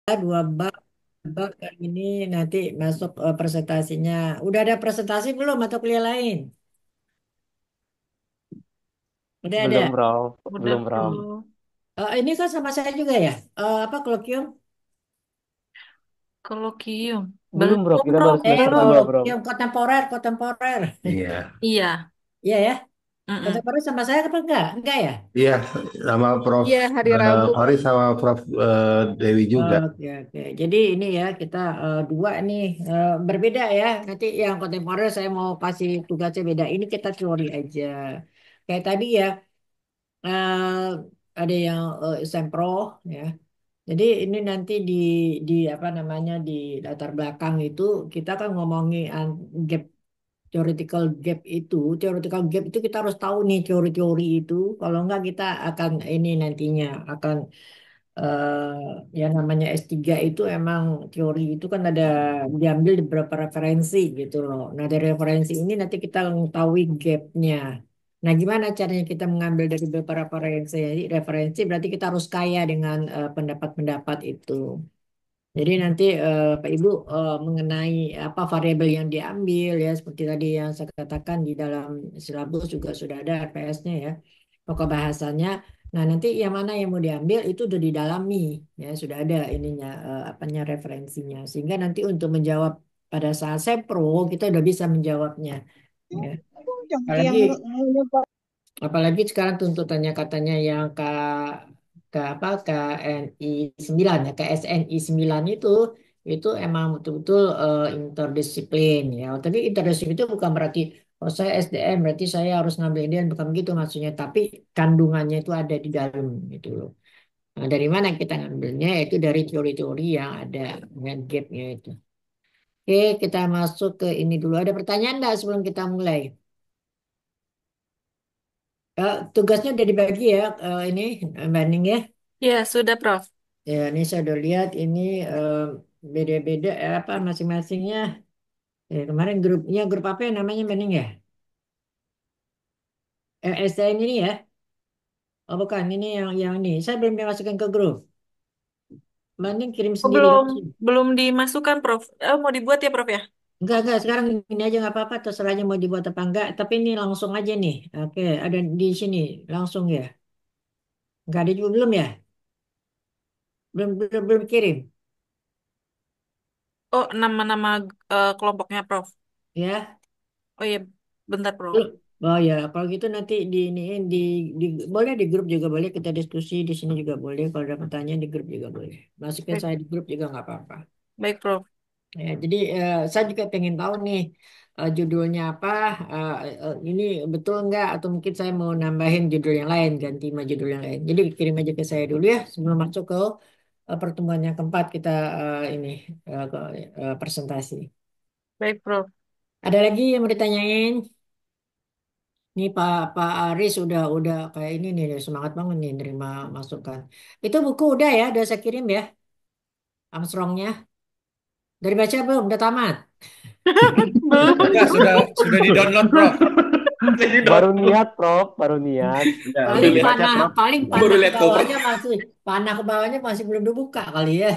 dua bab. Bab yang ini nanti masuk presentasinya. Udah ada presentasi belum atau kuliah lain? Udah ada. Belum, Prof. Udah, Belum, Prof. Bro. Ini kan sama saya juga ya. Apa kolokium? Kolokium. Belum, Bro. Belum, Kita Prof. baru semester Belum. 2, Bro. Kolokium kontemporer, kontemporer. Iya, Iya. Iya ya. Mm-mm. Kontemporer sama saya apa enggak? Enggak ya? iya, sama Prof. Iya, hari Rabu, Prof. Faris sama Prof. Dewi juga. Oke, oke. Jadi ini ya kita dua nih berbeda ya. Nanti yang kontemporer saya mau kasih tugasnya beda. Ini kita teori aja. Kayak tadi ya, eh, ada yang sempro ya. Jadi ini nanti di apa namanya di latar belakang itu kita kan ngomongin gap, theoretical gap itu kita harus tahu nih teori-teori itu. Kalau enggak kita akan ini nantinya akan ya namanya S3 itu emang teori itu kan ada diambil di beberapa referensi gitu loh. Nah dari referensi ini nanti kita mengetahui gapnya. Nah gimana caranya kita mengambil dari beberapa referensi? Jadi referensi berarti kita harus kaya dengan pendapat-pendapat itu. Jadi nanti Pak Ibu mengenai apa variabel yang diambil ya seperti tadi yang saya katakan di dalam silabus juga sudah ada RPS-nya ya pokok bahasanya. Nah nanti yang mana yang mau diambil itu udah didalami ya sudah ada ininya apanya referensinya sehingga nanti untuk menjawab pada saat sempro kita udah bisa menjawabnya ya. Apalagi apalagi sekarang tuntutannya katanya yang ke apa KNI 9 ya KSNI 9 itu emang betul-betul interdisiplin ya. Tapi interdisiplin itu bukan berarti oh saya SDM berarti saya harus ngambil ini bukan begitu maksudnya. Tapi kandungannya itu ada di dalam gitu loh. Nah, dari mana kita ngambilnya? Itu dari teori-teori yang ada dengan gapnya itu. Oke, kita masuk ke ini dulu. Ada pertanyaan nggak sebelum kita mulai? Tugasnya udah dibagi ya ini Mbak Ning ya. Iya, sudah, Prof. Ya, ini saya udah lihat ini beda-beda apa masing-masingnya. Kemarin grup apa yang namanya Mbak Ning ya? STM ini ya? Oh bukan, ini yang ini. Saya belum dimasukkan ke grup. Mbak Ning kirim Oh, sendiri belum, langsung. belum dimasukkan, Prof. Mau dibuat ya, Prof ya? Enggak, sekarang ini aja nggak apa-apa. Terserah aja mau dibuat apa enggak. Tapi ini langsung aja nih. Oke, ada di sini langsung ya. Enggak ada juga belum ya? Belum kirim. Oh, nama-nama kelompoknya, Prof. Ya. Oh iya, bentar, Prof. Belum. Oh ya, kalau gitu nanti di boleh di grup juga boleh kita diskusi di sini juga boleh. Kalau ada pertanyaan di grup juga boleh. Masukin Baik, saya di grup juga nggak apa-apa. baik, Prof. Ya, jadi saya juga pengen tahu nih judulnya apa. Ini betul nggak? Atau mungkin saya mau nambahin judul yang lain, ganti sama judul yang lain. Jadi kirim aja ke saya dulu ya sebelum masuk ke pertemuan yang keempat kita ini ke presentasi. Baik, Prof. Ada lagi yang mau ditanyain? Nih Pak Aris udah kayak ini nih udah semangat banget nih nerima masukan. Itu buku udah saya kirim ya Armstrongnya. Dari baca belum? Udah tamat. Belum, Ya, Prof. sudah di-download, Prof. Sudah Baru di-download. niat, Prof. Baru niat. Udah Paling dibaca, panah Prof. paling Baru panah ke lihat bawahnya cover. masih belum dibuka kali ya.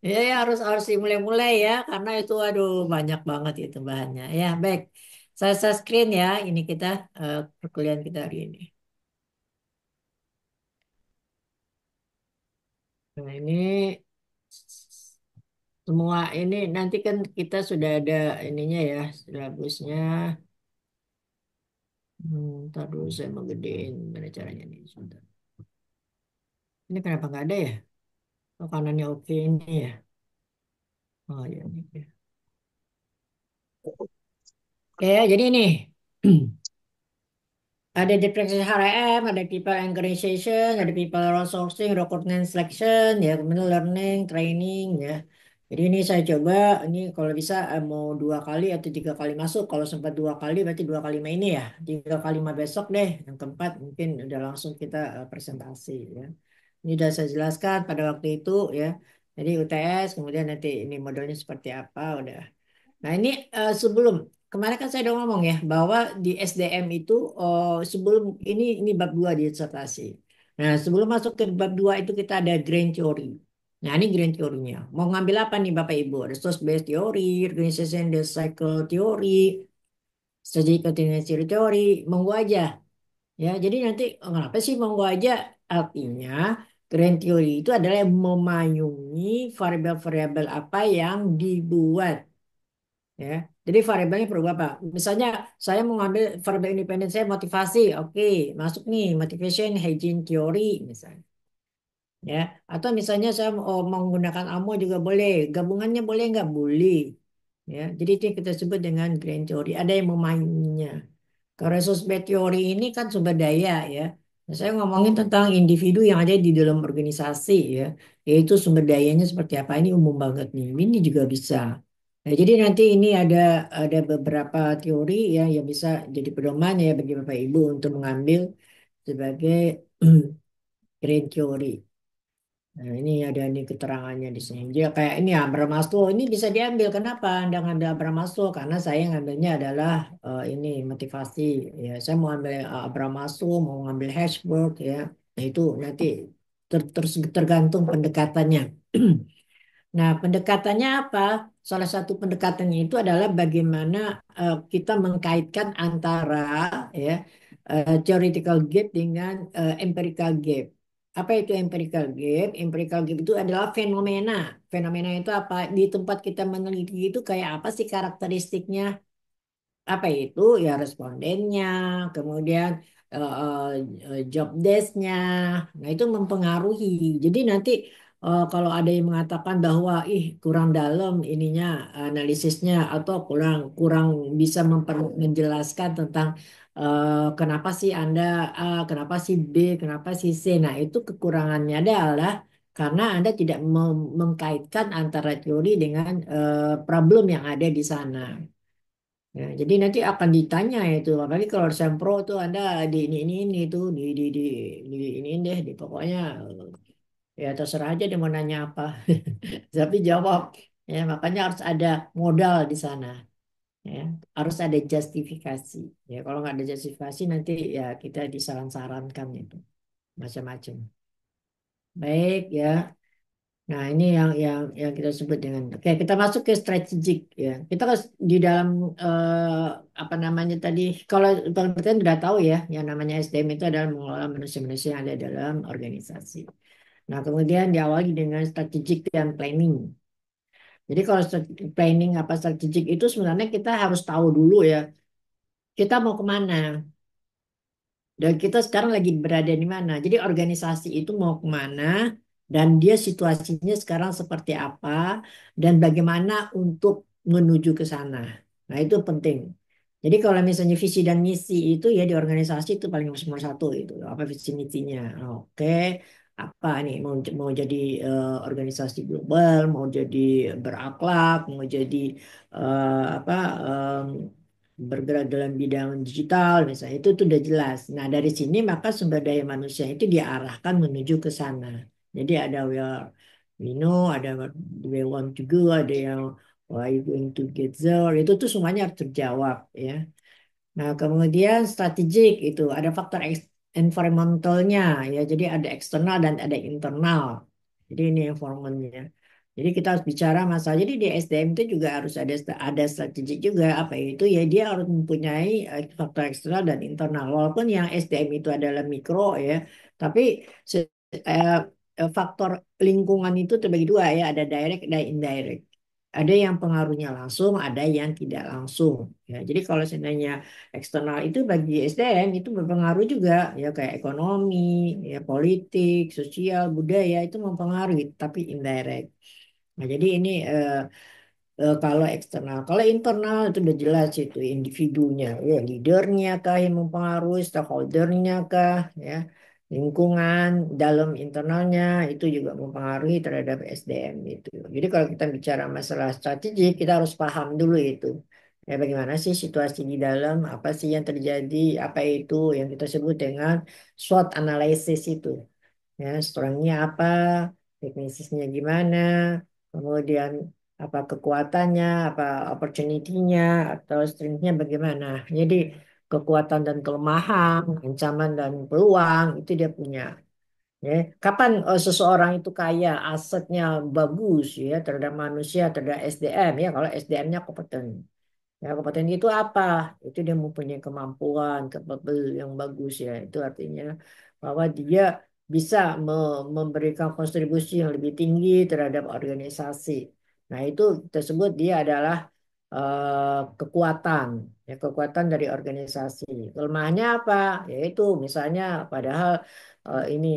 Ya, harus harus dimulai-mulai ya karena itu aduh banyak banget itu bahannya. Ya baik. Saya screen ya ini kita perkuliahan kita hari ini. Nah ini semua ini nanti kan kita sudah ada ininya ya, silabusnya. Ntar dulu saya mau gedein gimana caranya nih. Sebentar. Ini kenapa nggak ada ya? Oh, kanannya oke ini ya. Oh ya ini. Ya. Oke, jadi ini ada deteksi HRM, ada people organization, ada people resourcing, recruitment selection, ya kemudian learning, training, ya. Jadi ini saya coba, ini kalau bisa mau 2 kali atau 3 kali masuk. Kalau sempat 2 kali, berarti 2 kali ini ya. 3 kali besok deh. Yang keempat mungkin udah langsung kita presentasi ya. Ini sudah saya jelaskan pada waktu itu ya. Jadi UTS, kemudian nanti ini modelnya seperti apa, udah. Nah ini sebelum kemarin kan saya udah ngomong ya bahwa di SDM itu sebelum ini bab 2 di disertasi. Nah, sebelum masuk ke bab 2 itu kita ada grand theory. Nah, ini grand theory-nya. Mau ngambil apa nih Bapak Ibu? Resource based theory, organization the cycle theory, strategic continuity theory, monggo aja. Ya, jadi nanti kenapa sih monggo aja? Artinya grand theory itu adalah yang memayungi variabel-variabel apa yang dibuat. Ya, jadi variabelnya perlu apa? Misalnya saya mau ngambil variabel independen saya motivasi, oke, masuk nih motivation hygiene theory misalnya. Ya, atau misalnya saya mau menggunakan AMO juga boleh, gabungannya boleh nggak? Boleh. Ya, jadi itu yang kita sebut dengan grand theory. Ada yang memayunginya. Kalau resource based theory ini kan sumber daya ya. Nah, saya ngomongin tentang individu yang ada di dalam organisasi ya. Yaitu sumber dayanya seperti apa. Ini umum banget nih. Ini juga bisa. Nah, jadi nanti ini ada beberapa teori ya yang bisa jadi pedoman ya bagi Bapak Ibu untuk mengambil sebagai grand theory. Nah, ini ada nih keterangannya di sini. Dia kayak ini Abraham Maslow ini bisa diambil. Kenapa Anda ngambil Abraham Maslow? Karena saya ngambilnya adalah ini motivasi. Ya, saya mau ambil Abraham Maslow, mau ngambil Hertzberg ya. Nah, itu nanti terus tergantung pendekatannya. Nah, pendekatannya apa? Salah satu pendekatannya itu adalah bagaimana kita mengkaitkan antara ya theoretical gap dengan empirical gap. Apa itu empirical gap? Empirical gap itu adalah fenomena. Fenomena itu apa? Di tempat kita meneliti itu kayak apa sih karakteristiknya? Apa itu ya respondennya, kemudian job desk-nya, nah itu mempengaruhi. Jadi nanti kalau ada yang mengatakan bahwa ih kurang dalam ininya analisisnya atau kurang kurang bisa menjelaskan tentang kenapa sih Anda A, kenapa sih B, kenapa sih C. Nah itu kekurangannya adalah karena Anda tidak mengkaitkan antara teori dengan problem yang ada di sana. Ya, jadi nanti akan ditanya itu, apalagi kalau sempro tuh Anda di ini itu di ini deh, di pokoknya ya terserah aja dia mau nanya apa, tapi jawab. Ya, makanya harus ada modal di sana. Ya, harus ada justifikasi. Ya, kalau nggak ada justifikasi nanti ya kita disaran-sarankan itu macam-macam. Baik ya. Nah, ini yang kita sebut dengan oke, kita masuk ke strategik ya. Kita di dalam apa namanya tadi kalau pengertian sudah tahu ya, yang namanya SDM itu adalah mengelola manusia-manusia yang ada dalam organisasi. Nah, kemudian diawali dengan strategic dan planning. Jadi kalau planning apa strategik itu sebenarnya kita harus tahu dulu ya, kita mau kemana. Dan kita sekarang lagi berada di mana. Jadi organisasi itu mau kemana dan dia situasinya sekarang seperti apa dan bagaimana untuk menuju ke sana. Nah itu penting. Jadi kalau misalnya visi dan misi itu ya di organisasi itu paling nomor satu itu. Apa visi misinya? Oke. Apa nih mau jadi organisasi global, mau jadi berakhlak, mau jadi apa bergerak dalam bidang digital misalnya itu tuh udah jelas. Nah dari sini maka sumber daya manusia itu diarahkan menuju ke sana. Jadi ada we know, ada what we want to go, ada yang why you going to get there. Itu tuh semuanya harus terjawab ya. Nah, kemudian strategik itu ada faktor environmentalnya ya. Jadi ada eksternal dan ada internal. Jadi ini environmentnya. Jadi kita harus bicara masalah. Jadi di SDM itu juga harus ada strategik juga. Apa itu ya dia harus mempunyai faktor eksternal dan internal. Walaupun yang SDM itu adalah mikro ya, tapi eh, faktor lingkungan itu terbagi dua ya. Ada direct dan indirect. Ada yang pengaruhnya langsung, ada yang tidak langsung. Ya, jadi kalau seandainya eksternal itu bagi SDM itu berpengaruh juga ya kayak ekonomi, ya politik, sosial, budaya itu mempengaruhi tapi indirect. Nah, jadi ini kalau eksternal, kalau internal itu udah jelas itu individunya, ya leadernya kah yang mempengaruhi, stakeholdernya kah, ya lingkungan dalam internalnya itu juga mempengaruhi terhadap SDM itu. Jadi kalau kita bicara masalah strategik, kita harus paham dulu itu. Ya, bagaimana sih situasi di dalam, apa sih yang terjadi, apa itu yang kita sebut dengan SWOT analysis itu. Ya, strengthnya apa, teknisnya gimana, kemudian apa kekuatannya, apa opportunity-nya, atau strength-nya bagaimana. Jadi kekuatan dan kelemahan, ancaman dan peluang itu dia punya. Ya, kapan seseorang itu kaya, asetnya bagus ya terhadap manusia, terhadap SDM ya kalau SDM-nya kompeten. Ya, kompeten itu apa? Itu dia mempunyai kemampuan, capable yang bagus ya. Itu artinya bahwa dia bisa memberikan kontribusi yang lebih tinggi terhadap organisasi. Nah, itu tersebut dia adalah kekuatan, ya kekuatan dari organisasi. Kelemahannya apa? Yaitu misalnya padahal ini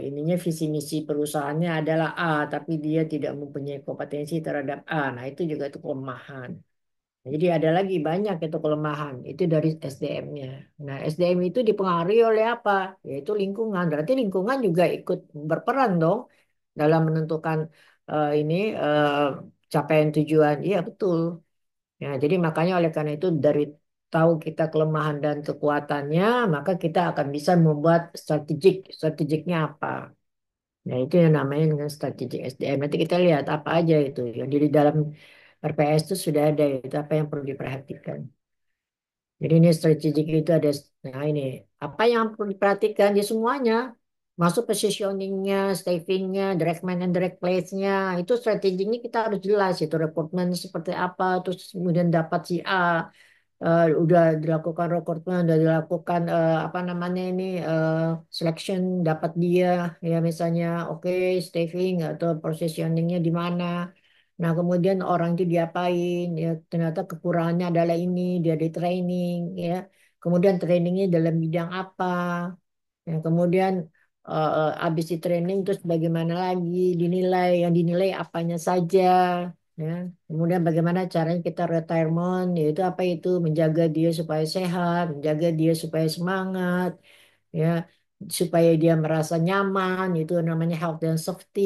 ininya visi misi perusahaannya adalah A, tapi dia tidak mempunyai kompetensi terhadap A. Nah, itu juga itu kelemahan. Jadi ada lagi banyak itu kelemahan, itu dari SDM-nya. Nah, SDM itu dipengaruhi oleh apa? Yaitu lingkungan. Berarti lingkungan juga ikut berperan dong dalam menentukan ini capaian tujuan. Iya, betul. Ya, jadi makanya oleh karena itu dari tahu kita kelemahan dan kekuatannya, maka kita akan bisa membuat strategik. Strategiknya apa? Nah, itu yang namanya dengan strategic SDM. Nanti kita lihat apa aja itu. Yang di dalam RPS itu sudah ada itu apa yang perlu diperhatikan. Jadi ini strategic itu ada, nah ini apa yang perlu diperhatikan di semuanya. Masuk positioningnya, staffingnya, direct man and direct place-nya. Itu strateginya kita harus jelas. Itu rekrutmen seperti apa, terus kemudian dapat si A udah dilakukan rekrutmen, udah dilakukan apa namanya ini selection dapat dia ya misalnya oke staffing atau positioningnya di mana. Nah kemudian orang itu diapain ya ternyata kekurangannya adalah ini dia di training ya. Kemudian trainingnya dalam bidang apa. Ya, kemudian habis di training terus bagaimana lagi dinilai yang dinilai apanya saja ya. Kemudian bagaimana caranya kita retirement yaitu apa itu menjaga dia supaya sehat, menjaga dia supaya semangat ya, supaya dia merasa nyaman itu namanya health and safety.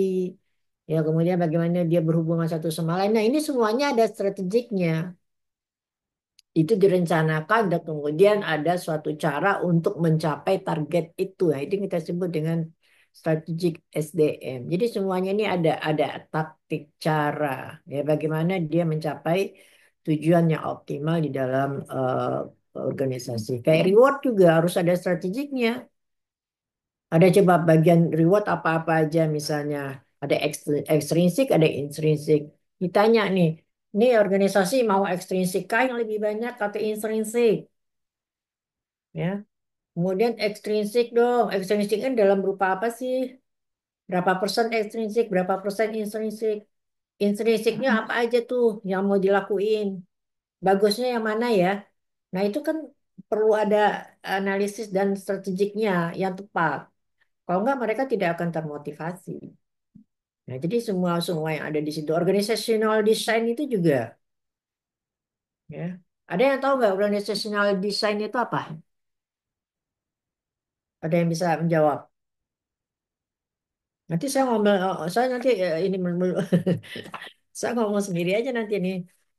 Ya, kemudian bagaimana dia berhubungan satu sama lain. Nah, ini semuanya ada strategiknya. Itu direncanakan dan kemudian ada suatu cara untuk mencapai target itu. Nah, itu yang kita sebut dengan strategic SDM. Jadi semuanya ini ada taktik cara ya bagaimana dia mencapai tujuan yang optimal di dalam organisasi. Kayak reward juga harus ada strategiknya. Ada coba bagian reward apa-apa aja misalnya ada ekstrinsik, ada intrinsik. Ditanya nih, ini organisasi mau ekstrinsik kah yang lebih banyak atau intrinsik? Ya. Kemudian ekstrinsik dong. Ekstrinsik kan dalam berupa apa sih? Berapa persen ekstrinsik, berapa persen intrinsik? Intrinsiknya apa aja tuh yang mau dilakuin? Bagusnya yang mana ya? Nah, itu kan perlu ada analisis dan strategiknya yang tepat. Kalau enggak mereka tidak akan termotivasi. Nah, jadi semua semua yang ada di situ organizational design itu juga ya. Ada yang tahu nggak organizational design itu apa? Ada yang bisa menjawab? Nanti saya ngomong, saya nanti ini saya ngomong sendiri aja nanti nih.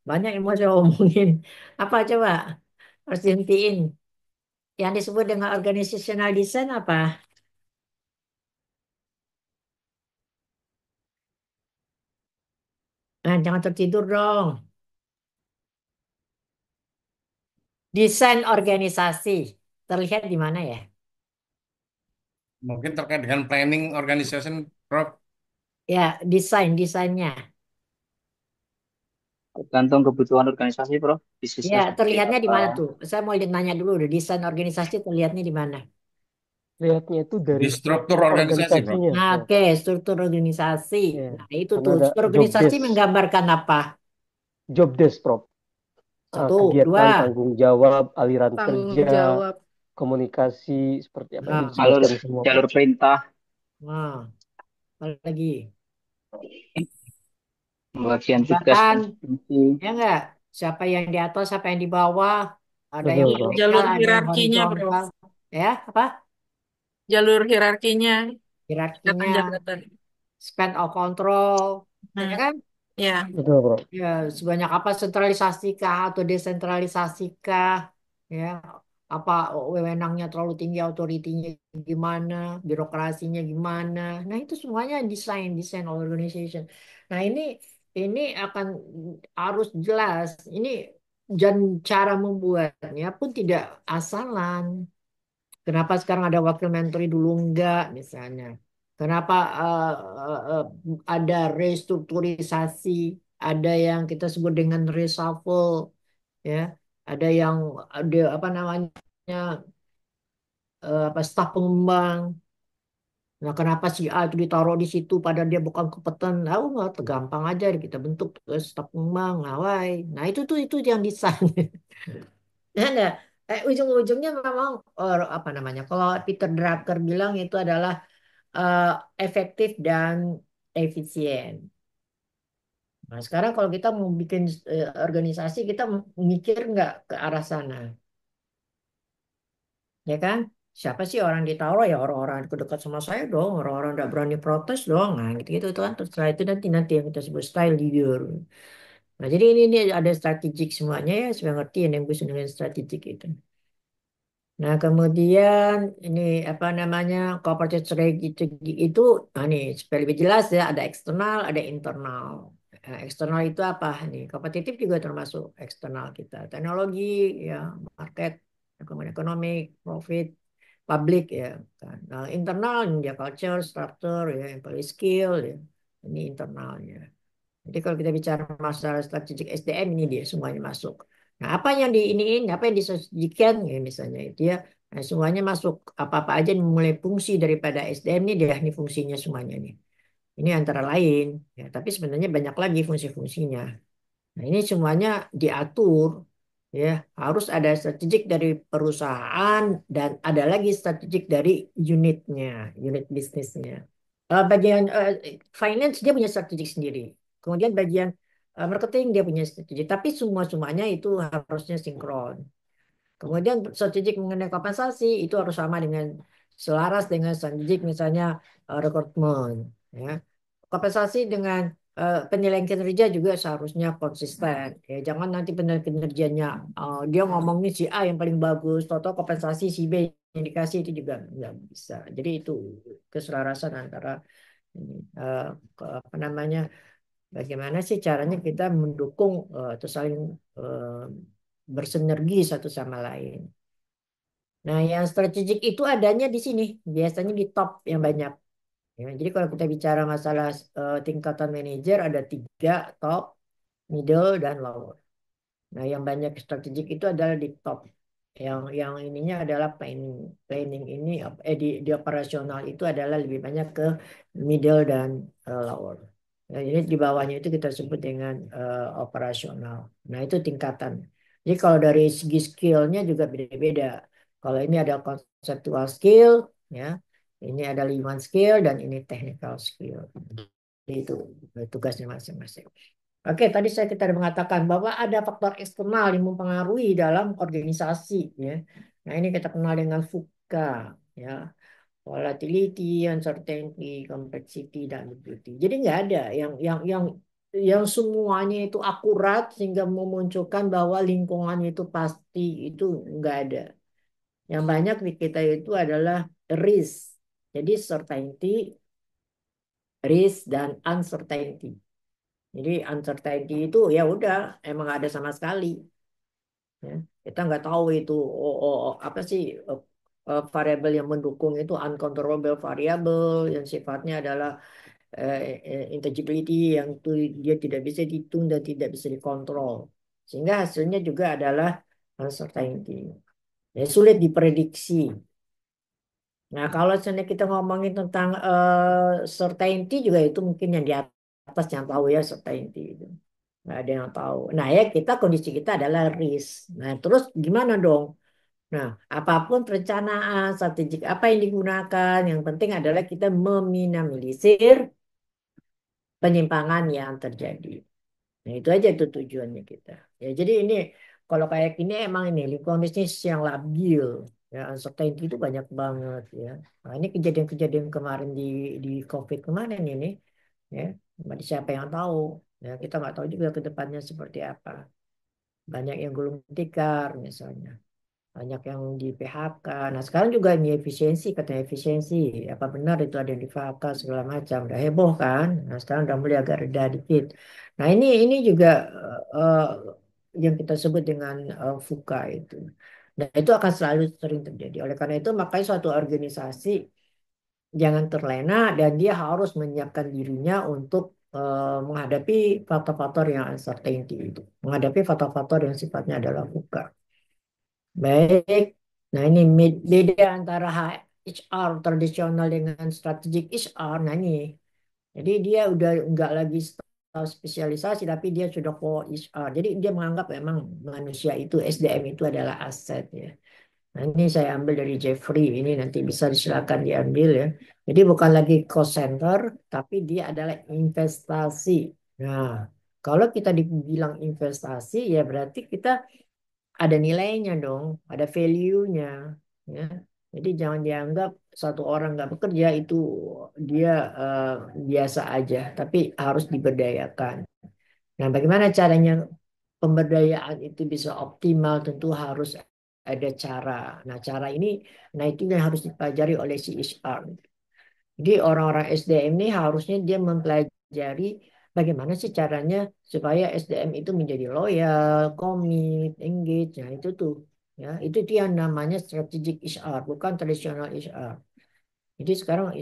Banyak yang mau saya omongin. Apa coba? Harus dihentiin. Yang disebut dengan organizational design apa? Nah, jangan tertidur dong. Desain organisasi. Terlihat di mana ya? Mungkin terkait dengan planning organization, Prof. Ya, desainnya. Tergantung kebutuhan organisasi, Prof. Ya, Bisnisnya seperti terlihatnya di apa. mana tuh? Saya mau nanya dulu, deh, desain organisasi terlihatnya di mana? Lihatnya itu dari Di struktur struktur organisasi, Prof. organisasinya, Nah, Prof. oke, struktur organisasi. Ya, Nah, itu karena tuh, ada struktur job organisasi desk, menggambarkan apa? job desk, Prof. Satu, Kegiatan, dua, tanggung jawab, aliran Tanggung kerja, jawab. komunikasi, seperti apa itu nah, Jalur disebutkan semua, Prof. jalur perintah, nah, apa lagi? pembagian tugas Jabatan, dan fungsi. ya enggak? Siapa yang di atas, siapa yang di bawah? Ada yang Betul, Iya, Prof. vertikal, jalur ada yang hierarkinya, Prof. horizontal. Ya, apa? Jalur hierarkinya, Hierarkinya, ikatan jabatan. span of control, ya Hmm, kan? ya. Betul, Prof. Ya, sebanyak apa sentralisasi kah atau desentralisasi kah? Ya, apa wewenangnya terlalu tinggi, otoritinya gimana, birokrasinya gimana? Nah, itu semuanya desain organization. Nah, ini akan harus jelas. Ini dan cara membuatnya pun tidak asalan. Kenapa sekarang ada wakil menteri dulu enggak misalnya? Kenapa ada restrukturisasi, ada yang kita sebut dengan reshuffle, ya, ada yang ada apa namanya apa staf pengembang. Nah, kenapa si A itu ditaruh di situ padahal dia bukan kompeten? Tahu nggak? Gampang aja kita bentuk staf pengembang, ngawai. Nah, itu yang desain. Ya nggak? Ujung-ujungnya memang apa namanya? Kalau Peter Drucker bilang itu adalah eh, efektif dan efisien. Nah, sekarang kalau kita mau bikin organisasi, kita mikir nggak ke arah sana, ya kan? Siapa sih orang ditaruh ya orang-orang dekat sama saya dong, orang-orang tidak berani protes dong, nah gitu-gitu itu kan. Terus setelah itu nanti yang kita sebut style leader. Nah jadi ini ada strategik semuanya ya, supaya ngerti yang disebut dengan strategik itu. Nah, kemudian ini apa namanya corporate strategy itu, nah nih supaya lebih jelas ya ada eksternal, ada internal. Eksternal itu apa nih? Kompetitif juga termasuk eksternal kita. Teknologi, ya, market, kemudian ekonomi, profit, public ya. Kan. Nah, internal ini dia culture, structure, ya, employee skill, ya. Ini internalnya. Jadi kalau kita bicara masalah strategic SDM ini dia semuanya masuk. Nah, apa yang di ini, apa yang disajikan ya misalnya itu ya, nah, semuanya masuk apa-apa aja yang mulai fungsi daripada SDM ini dia ini fungsinya semuanya nih. Ini antara lain ya, tapi sebenarnya banyak lagi fungsi-fungsinya. Nah, ini semuanya diatur ya, harus ada strategik dari perusahaan dan ada lagi strategik dari unitnya, unit bisnisnya. Bagian finance dia punya strategi sendiri. Kemudian bagian marketing dia punya strategi. Tapi semuanya itu harusnya sinkron. Kemudian strategi mengenai kompensasi itu harus sama dengan selaras dengan strategi misalnya rekrutmen. Ya. Kompensasi dengan penilaian kinerja juga seharusnya konsisten. Ya, jangan nanti penilaian kinerjanya dia ngomongnya si A yang paling bagus, total kompensasi si B yang dikasih itu juga nggak bisa. Jadi itu keselarasan antara ini, apa namanya, bagaimana sih caranya kita mendukung atau saling eh, bersinergi satu sama lain. Nah, yang strategik itu adanya di sini, biasanya di top yang banyak. Ya, jadi kalau kita bicara masalah tingkatan manajer ada tiga, top, middle, dan lower. Nah, yang banyak strategik itu adalah di top. Yang ininya adalah planning. Planning ini di operasional itu adalah lebih banyak ke middle dan lower. Nah, ini di bawahnya itu kita sebut dengan operasional. Nah, itu tingkatan. Jadi kalau dari segi skillnya juga beda-beda. Kalau ini ada conceptual skill, ya, ini ada lingkungan skill dan ini technical skill. Itu tugasnya masing-masing. Oke, tadi kita ada mengatakan bahwa ada faktor eksternal yang mempengaruhi dalam organisasi, ya. Nah, ini kita kenal dengan VUCA, ya, volatility, uncertainty, complexity, dan liquidity. Jadi nggak ada yang semuanya itu akurat sehingga memunculkan bahwa lingkungan itu pasti itu nggak ada. Yang banyak di kita itu adalah risk. Jadi certainty, risk, dan uncertainty. Jadi uncertainty itu ya udah emang ada sama sekali. Ya. Kita nggak tahu itu apa sih variabel yang mendukung itu uncontrollable variable yang sifatnya adalah intangibility yang itu dia tidak bisa dihitung dan tidak bisa dikontrol. Sehingga hasilnya juga adalah uncertainty. Ya, sulit diprediksi. Nah, kalau misalnya kita ngomongin tentang certainty juga itu mungkin yang di atas yang tahu ya certainty itu. Nggak ada yang tahu. Nah, ya kita kondisi kita adalah risk. Nah, terus gimana dong? Nah, apapun perencanaan, strategik apa yang digunakan, yang penting adalah kita meminimalisir penyimpangan yang terjadi. Nah, itu aja itu tujuannya kita. Ya, jadi ini kalau kayak gini emang ini lingkungan bisnis yang labil. Ya, uncertainty itu banyak banget ya. Nah, ini kejadian-kejadian kemarin di COVID kemarin ini, ya, siapa yang tahu? Ya, kita nggak tahu juga ke depannya seperti apa. Banyak yang gulung tikar misalnya. Banyak yang di PHK. Nah, sekarang juga ini efisiensi, katanya efisiensi. Apa benar itu ada yang di PHK segala macam. Udah heboh kan? Nah, sekarang udah mulai agak reda dikit. Nah, ini juga yang kita sebut dengan VUCA itu. Nah, itu akan selalu sering terjadi. Oleh karena itu, makanya suatu organisasi jangan terlena dan dia harus menyiapkan dirinya untuk menghadapi faktor-faktor yang uncertainty itu. Menghadapi faktor-faktor yang sifatnya adalah VUCA. Baik. Nah, ini beda antara HR tradisional dengan strategic HR. Nah, ini. Jadi dia udah nggak lagi spesialisasi, tapi dia sudah core HR. Jadi dia menganggap memang manusia itu, SDM itu adalah aset ya. Nah, ini saya ambil dari Jeffrey. Ini nanti bisa silakan diambil ya. Jadi bukan lagi cost center, tapi dia adalah investasi. Nah, kalau kita dibilang investasi, ya berarti kita ada nilainya dong, ada value-nya, ya. Jadi jangan dianggap satu orang nggak bekerja itu dia eh, biasa aja, tapi harus diberdayakan. Nah, bagaimana caranya pemberdayaan itu bisa optimal? Tentu harus ada cara. Nah, cara ini, nah itu yang harus dipelajari oleh si HR. Jadi orang-orang SDM ini harusnya dia mempelajari bagaimana sih caranya supaya SDM itu menjadi loyal, komit, engage. Nah itu tuh, ya itu dia namanya strategic HR, bukan tradisional HR. Jadi sekarang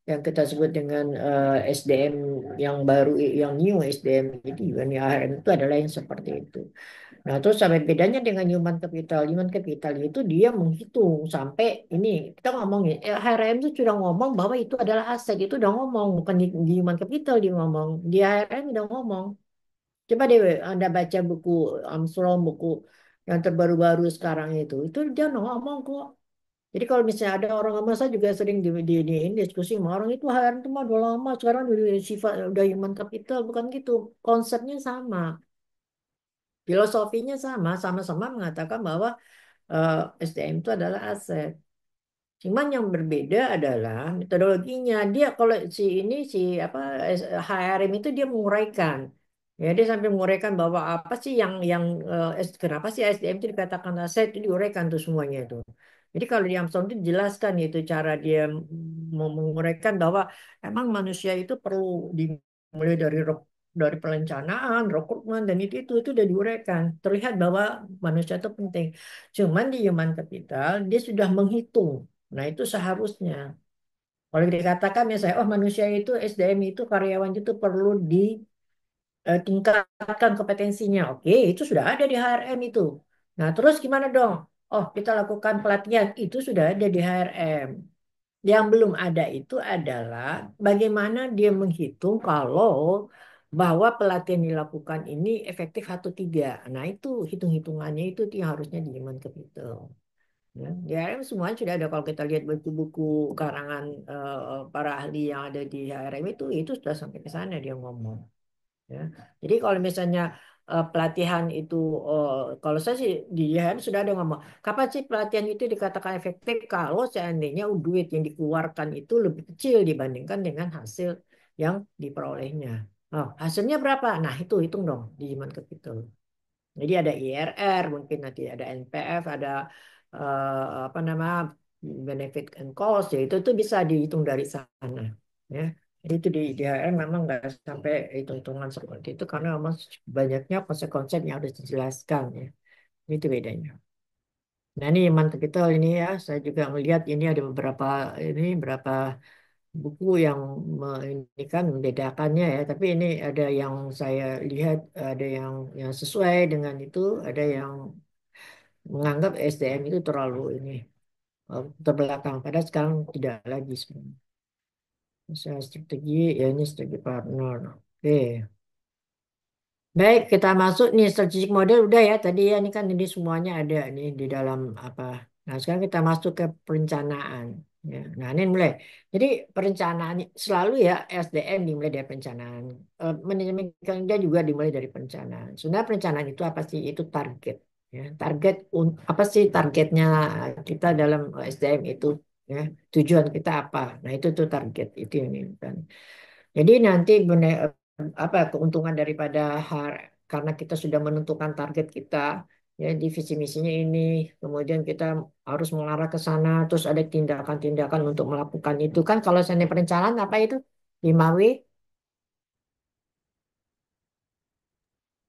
yang kita sebut dengan SDM yang baru, yang new SDM, jadi UNIRM itu adalah yang seperti itu. Nah, terus sampai bedanya dengan human capital. Human capital itu dia menghitung sampai ini kita ngomongin HRM itu sudah ngomong bahwa itu adalah aset, itu udah ngomong, bukan di human capital dia ngomong, di HRM udah ngomong. Coba deh Anda baca buku Armstrong, buku yang terbaru-baru sekarang itu dia udah ngomong kok. Jadi kalau misalnya ada orang lama, saya juga sering ini diskusi sama orang itu HRM itu mah udah lama, sekarang udah sifat udah human capital, bukan gitu. Konsepnya sama. Filosofinya sama, sama-sama mengatakan bahwa SDM itu adalah aset. Cuman yang berbeda adalah metodologinya. Dia kalau si apa HRM itu dia menguraikan. Ya, dia sampai menguraikan bahwa apa sih kenapa sih SDM itu dikatakan aset itu diuraikan tuh semuanya itu. Jadi kalau di Armstrong itu dijelaskan itu cara dia mau menguraikan bahwa emang manusia itu perlu dimulai dari perencanaan, rekrutmen dan itu udah diuraikan. Terlihat bahwa manusia itu penting. Cuman di human capital dia sudah menghitung. Nah, itu seharusnya. Kalau dikatakan misalnya, oh manusia itu SDM itu karyawan itu perlu ditingkatkan kompetensinya. Oke, itu sudah ada di HRM itu. Nah, terus gimana dong? Oh, kita lakukan pelatihan. Itu sudah ada di HRM. Yang belum ada itu adalah bagaimana dia menghitung kalau bahwa pelatihan dilakukan ini efektif atau tidak. Nah, itu hitung-hitungannya itu yang harusnya di human capital. Ya, di HRM semuanya sudah ada kalau kita lihat buku-buku karangan para ahli yang ada di HRM itu sudah sampai ke sana dia ngomong. Ya. Jadi kalau misalnya pelatihan itu, kalau saya sih di HRM sudah ada ngomong, kapan sih pelatihan itu dikatakan efektif kalau seandainya duit yang dikeluarkan itu lebih kecil dibandingkan dengan hasil yang diperolehnya. Oh, hasilnya berapa? Nah itu hitung dong di human capital. Jadi ada IRR, mungkin nanti ada NPF, ada apa nama benefit and cost, ya itu tuh bisa dihitung dari sana. Ya, jadi itu di HRM memang nggak sampai hitung-hitungan seperti itu karena memang banyaknya konsep-konsep yang harus dijelaskan ya. Itu bedanya. Nah ini human capital ini ya, saya juga melihat ini ada berapa buku yang ini kan membedakannya ya, tapi ini ada yang saya lihat ada yang sesuai dengan itu, ada yang menganggap SDM itu terlalu ini terbelakang. Padahal sekarang tidak lagi sebenarnya. Misalnya strategi, ya ini strategi partner. Oke. Baik, kita masuk nih strategic model udah ya tadi ya ini kan ini semuanya ada nih di dalam apa. Nah, sekarang kita masuk ke perencanaan ya. Nah, ini mulai. Jadi perencanaan selalu ya SDM dimulai dari perencanaan. Manajemen kerja juga dimulai dari perencanaan. Sebenarnya perencanaan itu apa sih? Itu target ya. Apa sih targetnya kita dalam SDM itu ya. Tujuan kita apa? Nah, itu tuh target itu yang ini kan. Jadi nanti apa keuntungan daripada karena kita sudah menentukan target kita ya di visi misinya ini, kemudian kita harus mengarah ke sana, terus ada tindakan-tindakan untuk melakukan itu kan kalau seandainya perencanaan apa itu 5W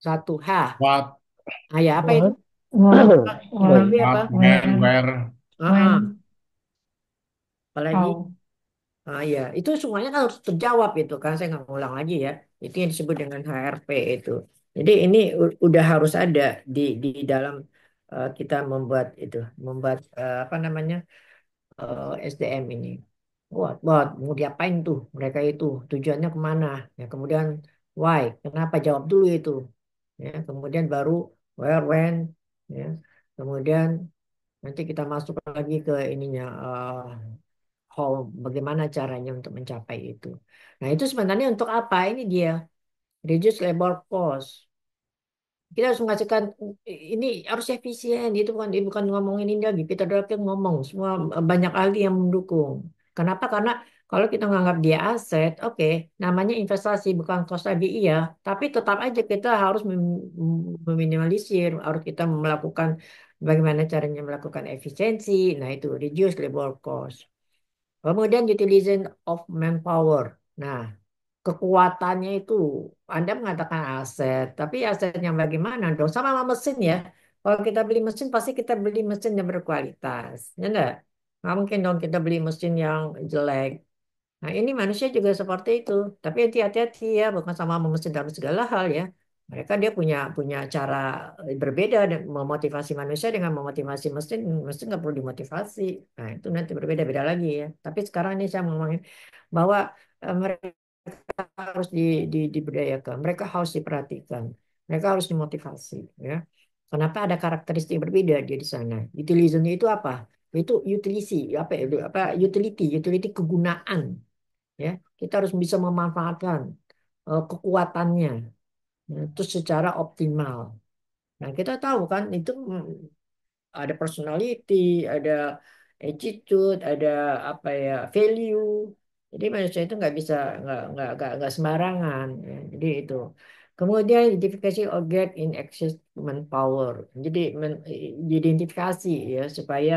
1H. What? Ah ya apa itu? What? Yang Baik. lebih apa? What, when, where. Ah, ah. when, Apalagi? how. Ya, itu semuanya kan harus terjawab itu kan. Saya nggak ngulang lagi ya. Itu yang disebut dengan HRP itu. Jadi ini udah harus ada di dalam kita membuat apa namanya SDM ini. Buat mau diapain tuh mereka itu tujuannya kemana? Ya kemudian why? Kenapa? Jawab dulu itu. Ya kemudian baru where, when. Ya kemudian nanti kita masuk lagi ke ininya. How, bagaimana caranya untuk mencapai itu. Nah, itu sebenarnya untuk apa? Ini dia, reduce labor cost. Kita harus menghasilkan ini harus efisien, itu bukan ngomongin ini lagi. Peter Drucker ngomong semua banyak ahli yang mendukung. Kenapa? Karena kalau kita menganggap dia aset, oke, namanya investasi bukan cost lagi iya, tapi tetap aja kita harus meminimalisir, harus kita melakukan bagaimana caranya melakukan efisiensi. Nah, itu reduce labor cost. Kemudian utilization of manpower. Nah, kekuatannya itu Anda mengatakan aset, tapi asetnya bagaimana dong? Sama mesin ya. Kalau kita beli mesin pasti kita beli mesin yang berkualitas, ya enggak? Nggak mungkin dong kita beli mesin yang jelek. Nah, ini manusia juga seperti itu. Tapi hati-hati ya, bukan sama mesin dalam segala hal ya. Mereka dia punya punya cara berbeda dan memotivasi manusia dengan memotivasi mesin. Mesin nggak perlu dimotivasi. Nah, itu nanti berbeda-beda lagi ya. Tapi sekarang ini saya ngomongin bahwa mereka harus diberdayakan, mereka harus diperhatikan, mereka harus dimotivasi ya. Kenapa ada karakteristik berbeda dia di sana? Utilism itu apa? Itu utility, apa ya, apa utility kegunaan ya. Kita harus bisa memanfaatkan kekuatannya itu secara optimal. Nah, kita tahu kan itu ada personality, ada attitude, ada apa ya value. Jadi manusia itu nggak bisa nggak sembarangan. Ya. Jadi itu. Kemudian identifikasi objek in assessment power. Jadi diidentifikasi ya supaya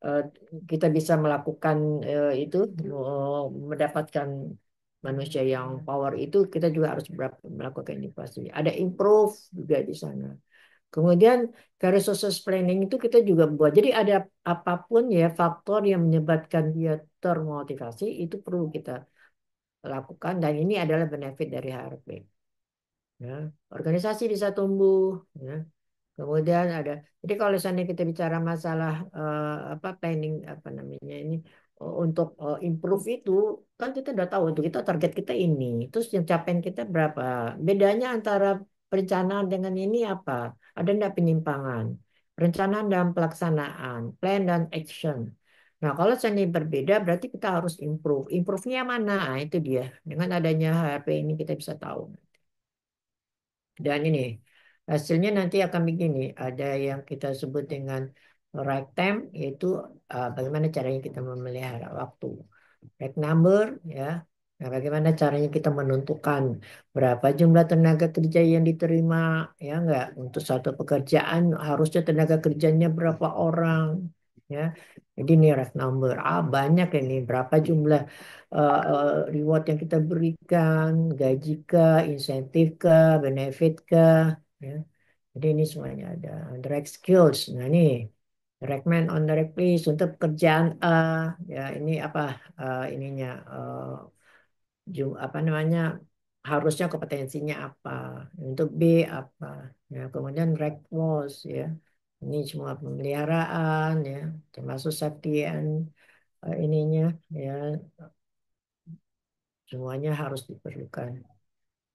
eh, kita bisa melakukan itu mendapatkan manusia yang power itu kita juga harus melakukan identifikasi. Ada improve juga di sana. Kemudian dari resources planning itu kita juga buat. Jadi ada apapun ya faktor yang menyebabkan dia termotivasi itu perlu kita lakukan dan ini adalah benefit dari HRP. Ya. Organisasi bisa tumbuh. Ya. Kemudian ada, jadi kalau misalnya kita bicara masalah apa planning apa namanya ini untuk improve itu kan kita udah tahu untuk kita target kita ini, terus yang capaian kita berapa? Bedanya antara perencanaan dengan ini apa? Ada enggak penyimpangan? Perencanaan dan pelaksanaan, plan dan action. Nah, kalau ini berbeda berarti kita harus improve. Improve-nya mana? Nah, itu dia. Dengan adanya HRP ini kita bisa tahu. Dan ini hasilnya nanti akan begini. Ada yang kita sebut dengan right time, yaitu bagaimana caranya kita memelihara waktu. Right number, ya. Nah, bagaimana caranya kita menentukan berapa jumlah tenaga kerja yang diterima, ya enggak? Untuk satu pekerjaan harusnya tenaga kerjanya berapa orang, ya. Jadi ini right number. Banyak ini berapa jumlah reward yang kita berikan, gaji kah, insentif kah, benefit kah, ya. Jadi ini semuanya ada direct skills. Nah ini direct man on direct place untuk pekerjaan A, ya ini apa ininya apa namanya harusnya kompetensinya apa, untuk B apa, ya kemudian direct was ya. Ini semua pemeliharaan ya, termasuk safety and ininya ya semuanya harus diperlukan.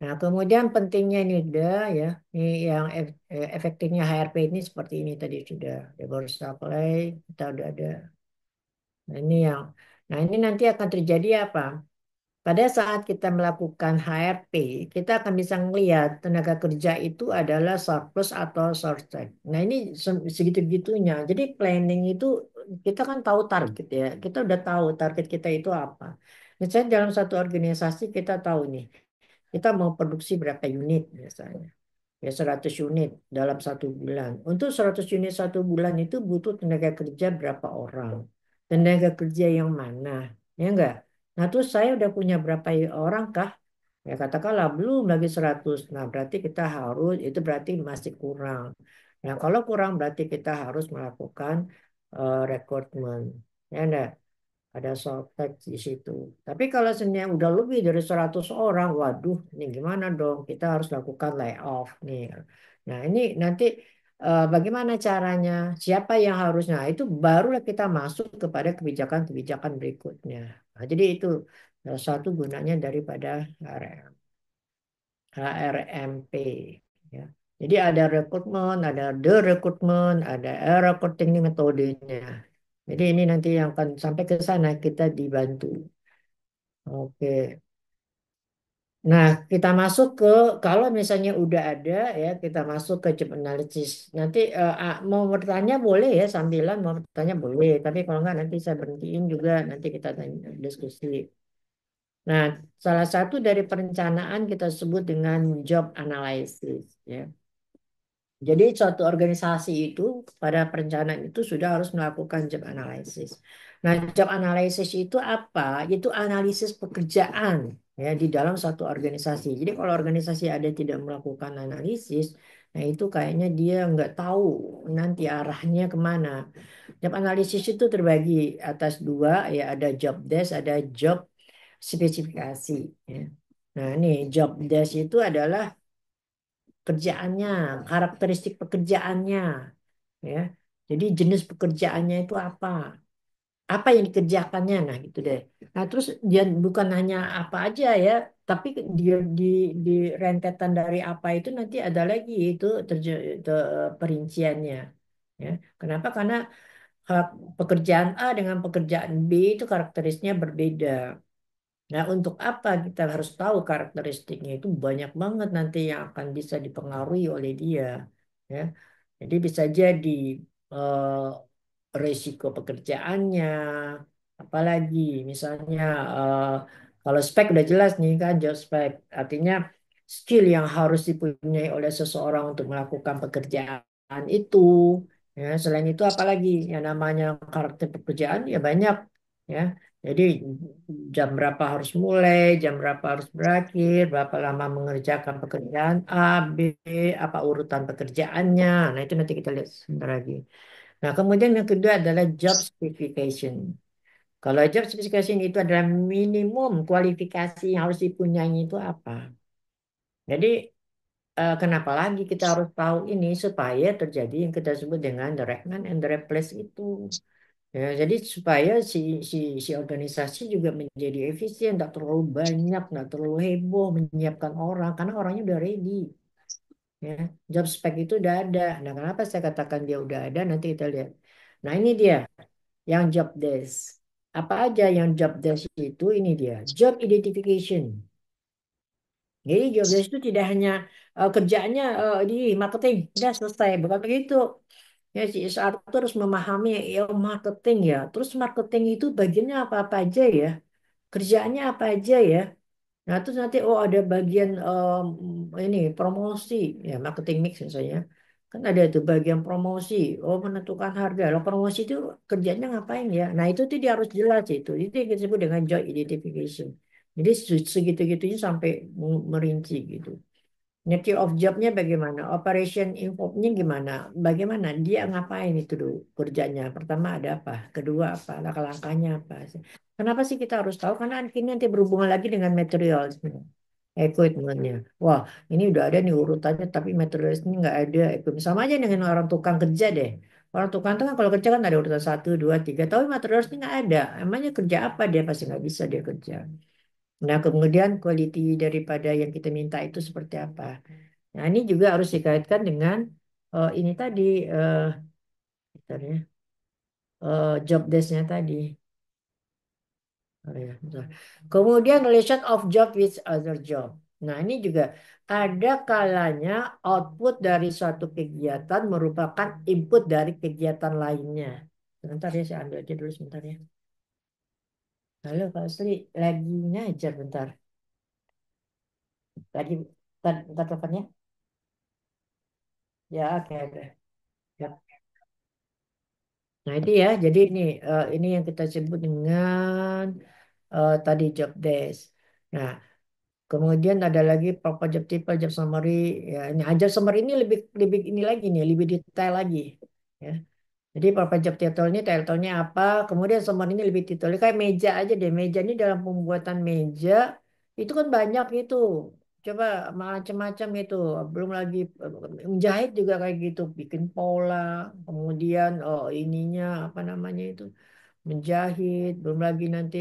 Nah, kemudian pentingnya ini udah ya, ini yang efektifnya HRP ini seperti ini tadi sudah labor supply kita udah ada. Nah, nah ini nanti akan terjadi apa? Pada saat kita melakukan HRP, kita akan bisa melihat tenaga kerja itu adalah surplus atau shortage. Nah, ini segitu-gitunya. Jadi planning itu kita kan tahu target ya. Kita udah tahu target kita itu apa. Misalnya dalam satu organisasi kita tahu nih, kita mau produksi berapa unit biasanya. Ya 100 unit dalam satu bulan. Untuk 100 unit satu bulan itu butuh tenaga kerja berapa orang. Tenaga kerja yang mana. Ya enggak? Nah terus saya udah punya berapa orang kah? Ya katakanlah belum lagi 100. Nah berarti kita harus, itu berarti masih kurang. Nah, kalau kurang berarti kita harus melakukan rekrutmen. Ya, enggak? Ada shortage di situ. Tapi kalau sebenarnya udah lebih dari 100 orang, waduh, ini gimana dong? Kita harus lakukan layoff nih. Nah, ini nanti bagaimana caranya? Siapa yang harusnya? Itu barulah kita masuk kepada kebijakan-kebijakan berikutnya. Nah, jadi itu salah satu gunanya daripada HRMP. Ya. Jadi ada rekrutmen, ada the rekrutmen, ada recruiting metodenya. Jadi ini nanti yang akan sampai ke sana kita dibantu. Oke. Nah, kita masuk ke kalau misalnya udah ada ya kita masuk ke job analysis. Nanti mau bertanya boleh ya sambilan mau bertanya boleh. Tapi kalau nggak nanti saya berhentiin juga nanti kita diskusi. Nah, salah satu dari perencanaan kita sebut dengan job analysis ya. Jadi suatu organisasi itu pada perencanaan itu sudah harus melakukan job analysis. Nah, job analysis itu apa? Itu analisis pekerjaan ya di dalam suatu organisasi. Jadi kalau organisasi ada tidak melakukan analisis, nah itu kayaknya dia nggak tahu nanti arahnya kemana. Job analisis itu terbagi atas dua ya ada job desk, ada job spesifikasi. Ya. Nah, ini job desk itu adalah kerjaannya, karakteristik pekerjaannya, ya. Jadi jenis pekerjaannya itu apa? Apa yang dikerjakannya? Nah, gitu deh. Nah, terus dia bukan hanya apa aja ya, tapi dia di rentetan dari apa itu nanti ada lagi itu perinciannya. Ya. Kenapa? Karena pekerjaan A dengan pekerjaan B itu karakteristiknya berbeda. Nah, untuk apa kita harus tahu karakteristiknya itu banyak banget nanti yang akan bisa dipengaruhi oleh dia, ya. Jadi bisa jadi eh, resiko pekerjaannya, apalagi misalnya eh, kalau spek udah jelas nih kan job spek, artinya skill yang harus dipunyai oleh seseorang untuk melakukan pekerjaan itu. Ya, selain itu apalagi yang namanya karakter pekerjaan ya banyak ya. Jadi jam berapa harus mulai, jam berapa harus berakhir, berapa lama mengerjakan pekerjaan A, B, apa urutan pekerjaannya. Nah, itu nanti kita lihat sebentar lagi. Nah, kemudian yang kedua adalah job specification. Kalau job specification itu adalah minimum kualifikasi yang harus dipunyai itu apa. Jadi, kenapa lagi kita harus tahu ini supaya terjadi yang kita sebut dengan the right man and the right place itu. Ya, jadi supaya si si organisasi juga menjadi efisien, tidak terlalu banyak, tidak terlalu heboh menyiapkan orang, karena orangnya udah ready. Ya, job spec itu udah ada. Nah, kenapa saya katakan dia udah ada? Nanti kita lihat. Nah, ini dia yang job desk. Apa aja yang job desk itu? Ini dia job identification. Jadi job desk itu tidak hanya kerjaannya di marketing, udah selesai, bukan begitu. Ya, CSR itu harus memahami ya marketing ya. Terus marketing itu bagiannya apa-apa aja ya. Kerjaannya apa aja ya. Nah, terus nanti oh ada bagian ini promosi ya marketing mix misalnya. Kan ada tuh bagian promosi. Oh, menentukan harga. Kalau promosi itu kerjanya ngapain ya? Nah, itu tuh dia harus jelas itu. Itu yang kita sebut dengan job identification. Jadi segitu-gitunya sampai merinci gitu. Nature of jobnya bagaimana? Operation involve-nya gimana? Bagaimana? Dia ngapain itu dulu kerjanya? Pertama ada apa? Kedua apa? Langkah-langkahnya apa? Kenapa sih kita harus tahu? Karena ini nanti berhubungan lagi dengan material equipment-nya. Wah, ini udah ada nih urutannya, tapi materialnya nggak ada. Equipment. Sama aja dengan orang tukang kerja deh. Orang tukang itu kan kalau kerja kan ada urutan satu, dua, tiga. Tapi materialnya nggak ada. Emangnya kerja apa dia pasti nggak bisa dia kerja. Nah, kemudian quality daripada yang kita minta itu seperti apa? Nah, ini juga harus dikaitkan dengan ini tadi, bentar ya, job desk-nya tadi. Oh, ya, bentar. Kemudian relation of job with other job. Nah, ini juga ada kalanya output dari suatu kegiatan merupakan input dari kegiatan lainnya. Sebentar ya, saya ambil aja dulu sebentar ya. Halo, Pak Sri, lagi ngajar bentar. Lagi, bentar teleponnya. Ya, oke, oke. Ya. Nah, itu ya. Jadi ini yang kita sebut dengan tadi job desk. Nah, Kemudian ada lagi job title, job summary. Ya, ini job summary ini lebih lebih ini lagi nih, lebih detail lagi. Ya. Jadi job title ini title-nya apa? Kemudian summary ini lebih detail. Kayak meja aja deh. Meja ini dalam pembuatan meja itu kan banyak itu. Coba macam-macam itu. Belum lagi menjahit juga kayak gitu, bikin pola. Kemudian ininya apa namanya itu? Menjahit, belum lagi nanti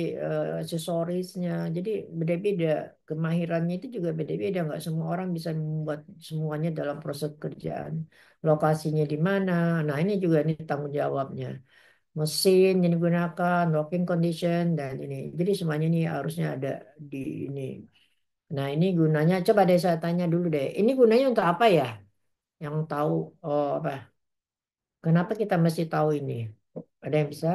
aksesorisnya. Jadi beda-beda. Kemahirannya itu juga beda-beda. Nggak semua orang bisa membuat semuanya dalam proses kerjaan. Lokasinya di mana. Nah ini juga ini tanggung jawabnya. Mesin yang digunakan, working condition, dan ini. Jadi semuanya ini harusnya ada di ini. Nah ini gunanya, coba deh saya tanya dulu deh. Ini gunanya untuk apa ya? Yang tahu apa? Kenapa kita mesti tahu ini? Ada yang bisa?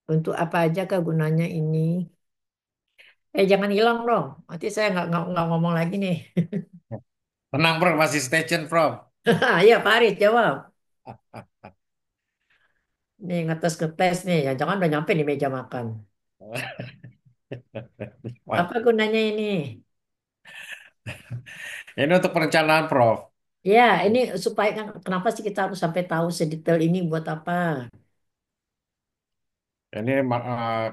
Untuk apa aja kah gunanya ini? Jangan hilang dong. Nanti saya nggak ngomong lagi nih. Tenang, Prof. Masih stay tune, Prof. Iya, Pak Aris jawab. Nih ngetes nih. Ya, jangan udah nyampe di meja makan. Apa gunanya ini? Ini untuk perencanaan, Prof. Ya, ini supaya kenapa sih kita harus sampai tahu sedetail ini buat apa? Ini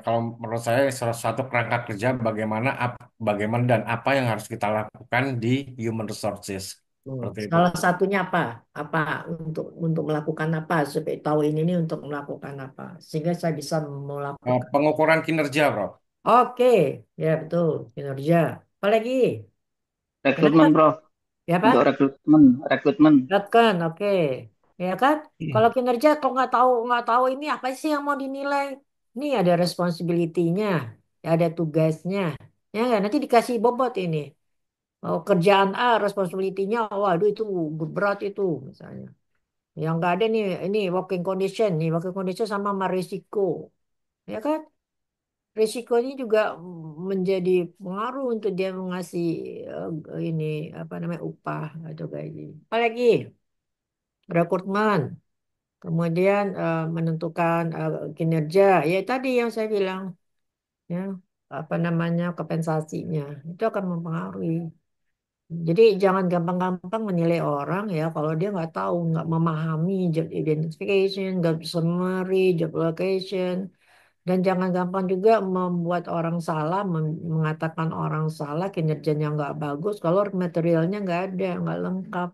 kalau menurut saya salah satu kerangka kerja bagaimana dan apa yang harus kita lakukan di human resources. Seperti itu. Salah satunya apa? Apa untuk melakukan apa? Supaya tahu ini nih untuk melakukan apa? Sehingga saya bisa melakukan. Pengukuran kinerja, Prof. Oke, ya betul. Kinerja. Apalagi? Kenapa? Rekrutmen, Prof. Ya Untuk Pak? rekrutmen, rekrutmen. Kan, oke. Ya kan? Kalau kinerja kalau nggak tahu ini apa sih yang mau dinilai? Ini ada responsibility-nya, ya ada tugasnya. Ya nggak? Nanti dikasih bobot ini. Oh, kerjaan A, responsibility-nya, waduh itu berat itu misalnya. Yang nggak ada nih, ini working condition nih, working condition sama risiko, ya kan? Risiko ini juga menjadi pengaruh untuk dia mengasih ini apa namanya upah atau gaji. Apalagi rekrutmen. Kemudian menentukan kinerja, ya tadi yang saya bilang, ya apa namanya kompensasinya itu akan mempengaruhi. Jadi jangan gampang-gampang menilai orang ya kalau dia nggak tahu, nggak memahami job identification, job summary, job location, dan jangan gampang juga membuat orang salah, mengatakan orang salah kinerjanya nggak bagus kalau materialnya nggak ada, nggak lengkap.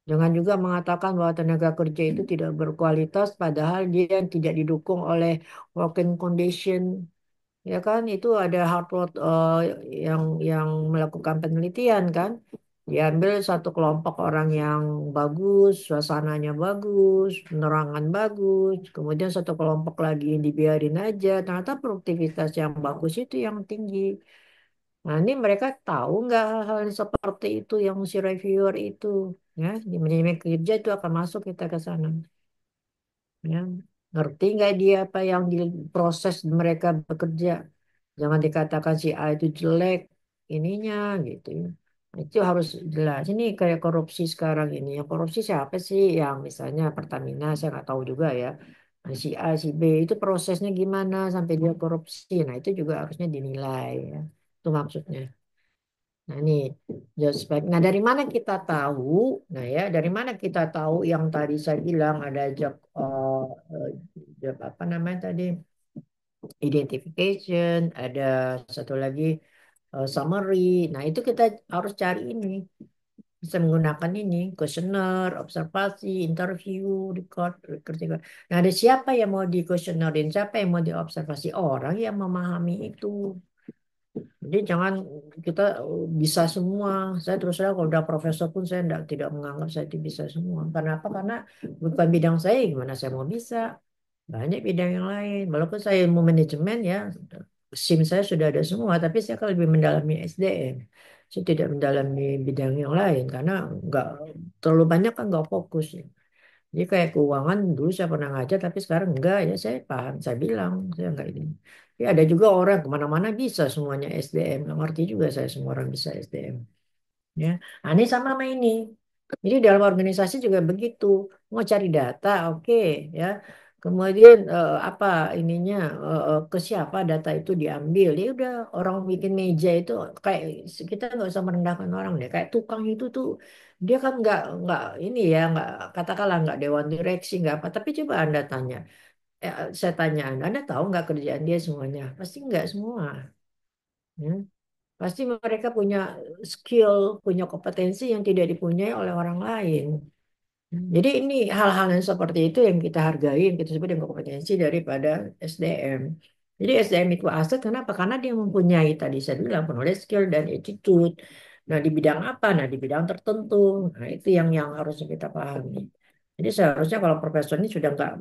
Jangan juga mengatakan bahwa tenaga kerja itu tidak berkualitas, padahal dia tidak didukung oleh working condition. Ya kan, itu ada Harvard yang melakukan penelitian kan. Diambil satu kelompok orang yang bagus, suasananya bagus, penerangan bagus. Kemudian satu kelompok lagi dibiarin aja. Ternyata produktivitas yang bagus itu yang tinggi. Nah, ini mereka tahu nggak hal-hal yang seperti itu yang si reviewer itu, ya, di manajemen kerja itu akan masuk kita ke sana, ya. Ngerti nggak dia apa yang diproses mereka bekerja? Jangan dikatakan si A itu jelek ininya gitu, ya. Itu harus jelas. Ini kayak korupsi sekarang ini. Yang korupsi siapa sih? Yang misalnya Pertamina, saya nggak tahu juga ya. Nah, si A, si B itu prosesnya gimana sampai dia korupsi. Nah, itu juga harusnya dinilai ya. Itu maksudnya. Nah, ini job spec. Nah, dari mana kita tahu? Nah, ya, dari mana kita tahu yang tadi saya bilang ada eh, job apa namanya tadi? Identification, ada satu lagi summary. Nah, itu kita harus cari ini. Bisa menggunakan ini, kuesioner, observasi, interview, record. Nah, ada siapa yang mau di kuesionerin, siapa yang mau diobservasi? Orang yang memahami itu. Jadi jangan kita bisa semua. Saya terus terang kalau udah profesor pun saya tidak menganggap saya itu bisa semua. Karena apa? Karena bukan bidang saya, gimana saya mau bisa. Banyak bidang yang lain. Walaupun saya ilmu manajemen ya, SIM saya sudah ada semua. Tapi saya akan lebih mendalami SDM. Saya tidak mendalami bidang yang lain. Karena nggak terlalu banyak kan nggak fokus ya. Jadi kayak keuangan dulu saya pernah ngajar tapi sekarang enggak ya saya paham saya bilang saya enggak ini. Ya ada juga orang kemana-mana bisa semuanya SDM nggak ngerti juga saya semua orang bisa SDM ya. Nah, ini sama ini. Jadi dalam organisasi juga begitu mau cari data oke ya Kemudian apa ininya ke siapa data itu diambil. Ya udah orang bikin meja itu kayak kita nggak usah merendahkan orang deh. Kayak tukang itu tuh dia kan nggak ini ya nggak katakanlah nggak dewan direksi nggak apa. Tapi coba Anda tanya, saya tanya Anda tahu nggak kerjaan dia semuanya? Pasti nggak semua. Ya. Pasti mereka punya skill, punya kompetensi yang tidak dipunyai oleh orang lain. Jadi ini hal-hal yang seperti itu yang kita hargai, yang kita sebut dengan kompetensi daripada SDM. Jadi SDM itu aset, kenapa? Karena dia mempunyai, tadi saya bilang, penulis skill dan attitude. Nah, di bidang apa? Nah, di bidang tertentu. Nah, itu yang harus kita pahami. Jadi seharusnya kalau profesor ini sudah nggak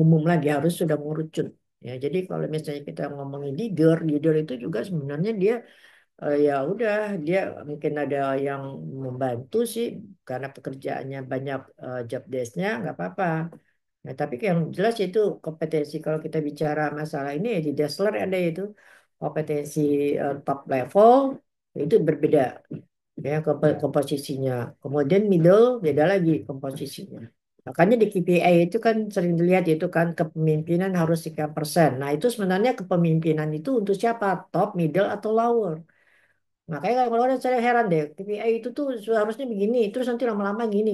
umum lagi, harus sudah mengerucut. Ya, jadi kalau misalnya kita ngomongin leader, leader itu juga sebenarnya dia ya udah dia mungkin ada yang membantu sih karena pekerjaannya banyak job desk-nya nggak apa-apa. Nah, tapi yang jelas itu kompetensi kalau kita bicara masalah ini ya di Dassler ada itu kompetensi top level itu berbeda ya komposisinya. Kemudian middle beda lagi komposisinya. Makanya di KPI itu kan sering dilihat itu kan kepemimpinan harus sekian persen. Nah itu sebenarnya kepemimpinan itu untuk siapa? Top, middle atau lower? Makanya kalau ada saya heran deh, KPI itu tuh seharusnya begini, terus nanti lama-lama gini.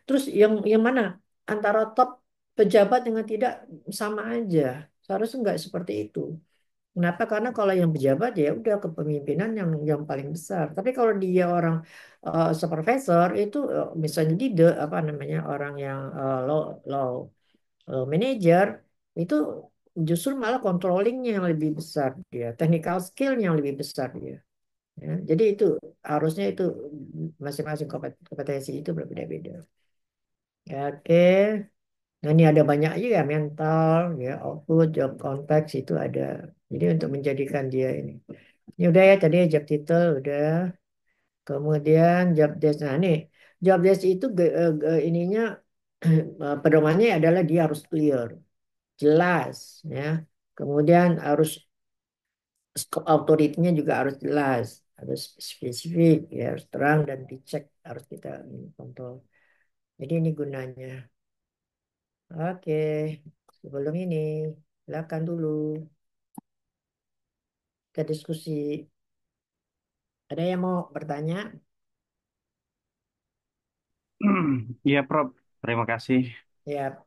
Terus yang mana antara top pejabat dengan tidak sama aja. Seharusnya nggak seperti itu. Kenapa? Karena kalau yang pejabat ya udah kepemimpinan yang paling besar. Tapi kalau dia orang supervisor itu misalnya apa namanya orang yang low manager itu justru malah controllingnya yang lebih besar dia, technical skill yang lebih besar dia. Ya, jadi itu harusnya itu masing-masing kompetensi itu berbeda-beda. Ya, oke. Nah, ini ada banyak juga mental, ya output, job konteks itu ada. Jadi untuk menjadikan dia ini udah ya tadi job title udah. Kemudian job desk. Nah, nih job desk itu ininya pedomannya adalah dia harus clear, jelas, ya. Kemudian harus scope authority-nya juga harus jelas, harus spesifik, ya, harus terang dan dicek, harus kita kontrol. Jadi ini gunanya. Oke, sebelum ini, silakan dulu kita diskusi. Ada yang mau bertanya? Iya, Prof. Terima kasih. Ya,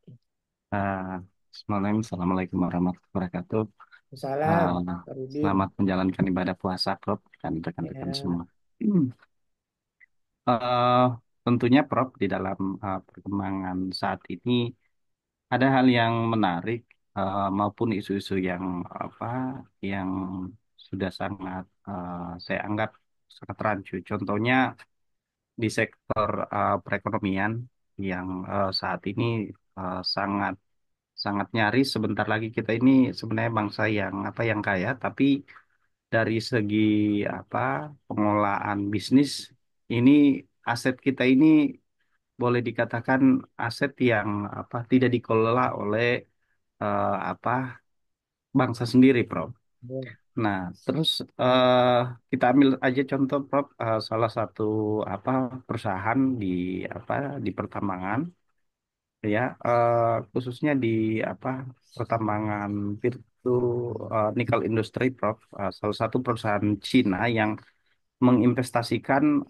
Uh, Assalamualaikum warahmatullahi wabarakatuh. salam, Uh, Pak Rudin. Selamat menjalankan ibadah puasa, Prof. Dan rekan-rekan Ya, semua. Uh, Tentunya, Prof, di dalam perkembangan saat ini ada hal yang menarik maupun isu-isu yang apa yang sudah sangat saya anggap sangat rancu. Contohnya di sektor perekonomian yang saat ini sangat sangat nyaris sebentar lagi kita ini sebenarnya bangsa yang yang kaya, tapi dari segi apa pengelolaan bisnis ini aset kita ini boleh dikatakan aset yang tidak dikelola oleh apa bangsa sendiri, Prof. ya, Nah, terus kita ambil aja contoh, Prof, salah satu perusahaan di di pertambangan ya, khususnya di apa pertambangan Virtu Nikel Industry, Prof, salah satu perusahaan Cina yang menginvestasikan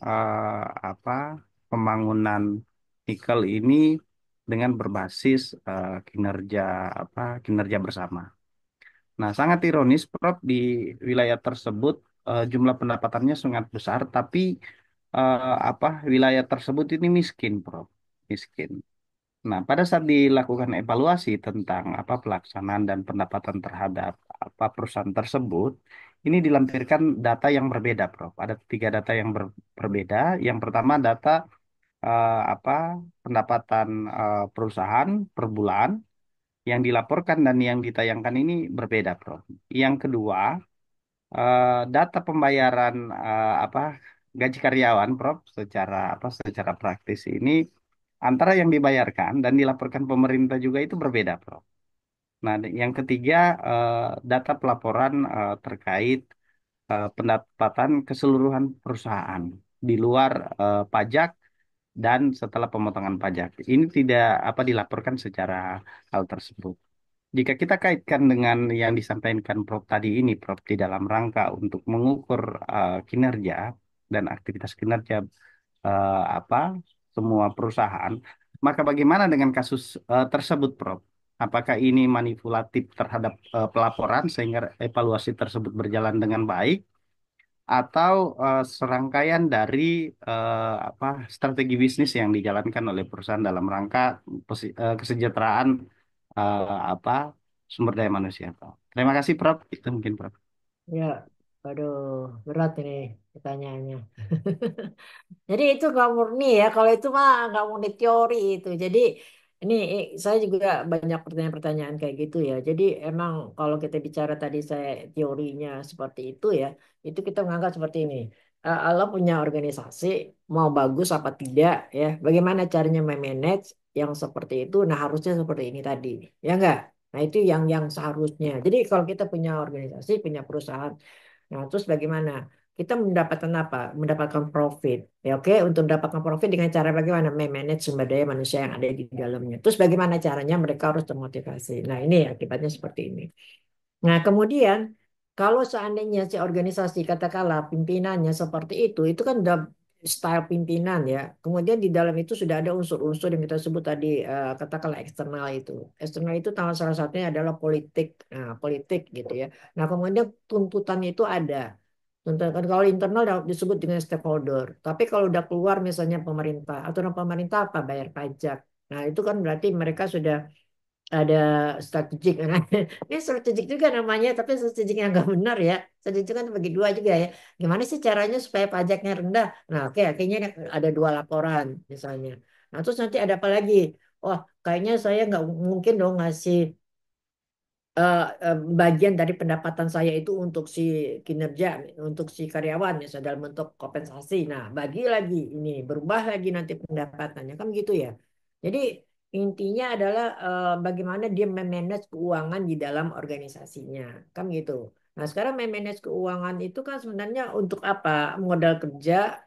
apa pembangunan nikel ini dengan berbasis kinerja kinerja bersama. Nah, sangat ironis, Prof, di wilayah tersebut jumlah pendapatannya sangat besar, tapi wilayah tersebut ini miskin, Prof, miskin. Nah, pada saat dilakukan evaluasi tentang pelaksanaan dan pendapatan terhadap perusahaan tersebut, ini dilampirkan data yang berbeda, Prof. Ada tiga data yang berbeda. Yang pertama data pendapatan perusahaan per bulan yang dilaporkan dan yang ditayangkan ini berbeda, Prof. Yang kedua, data pembayaran gaji karyawan, Prof, secara praktis ini antara yang dibayarkan dan dilaporkan pemerintah juga itu berbeda, Prof. Nah, yang ketiga, data pelaporan terkait pendapatan keseluruhan perusahaan di luar pajak dan setelah pemotongan pajak. Ini tidak dilaporkan secara hal tersebut. jika kita kaitkan dengan yang disampaikan Prof tadi ini, Prof, di dalam rangka untuk mengukur kinerja dan aktivitas kinerja apa semua perusahaan, maka bagaimana dengan kasus tersebut, Prof? Apakah ini manipulatif terhadap pelaporan sehingga evaluasi tersebut berjalan dengan baik, atau serangkaian dari apa strategi bisnis yang dijalankan oleh perusahaan dalam rangka kesejahteraan apa sumber daya manusia, Prof? Terima kasih, Prof. Itu mungkin, Prof. Ya, aduh, berat ini pertanyaannya. Jadi itu nggak murni ya. Kalau itu mah nggak murni teori itu. Jadi ini saya juga banyak pertanyaan-pertanyaan kayak gitu ya. Jadi emang kalau kita bicara tadi saya teorinya seperti itu ya, itu kita menganggap seperti ini. Allah punya organisasi mau bagus apa tidak ya. Bagaimana caranya memanage yang seperti itu? Nah harusnya seperti ini tadi, ya enggak? Nah itu yang seharusnya. Jadi kalau kita punya organisasi, punya perusahaan. Nah, terus bagaimana? Kita mendapatkan apa? Mendapatkan profit. Ya oke, untuk mendapatkan profit dengan cara bagaimana? Memanage sumber daya manusia yang ada di dalamnya. Terus bagaimana caranya mereka harus termotivasi. Nah, ini akibatnya seperti ini. Nah, kemudian kalau seandainya si organisasi katakanlah pimpinannya seperti itu kan udah style pimpinan ya. Kemudian di dalam itu sudah ada unsur-unsur yang kita sebut tadi katakanlah eksternal itu. Eksternal itu salah satunya adalah politik, nah, politik gitu ya. Nah, kemudian tuntutan itu ada. Tuntutan kalau internal disebut dengan stakeholder. Tapi kalau udah keluar misalnya pemerintah, aturan pemerintah apa? Bayar pajak. Nah, itu kan berarti mereka sudah ada strategik. Nah, ini strategik juga namanya, tapi strategik yang nggak benar ya. Strategik kan bagi dua juga ya. Gimana sih caranya supaya pajaknya rendah? Nah, oke, akhirnya ada dua laporan misalnya. Nah, terus nanti ada apa lagi? Oh, kayaknya saya nggak mungkin dong ngasih bagian dari pendapatan saya itu untuk si kinerja, untuk si karyawan misalnya dalam bentuk kompensasi. Nah, bagi lagi ini berubah lagi nanti pendapatannya kan gitu ya. Jadi intinya adalah bagaimana dia memanage keuangan di dalam organisasinya, kan gitu. Nah, sekarang memanage keuangan itu kan sebenarnya untuk apa? Modal kerja,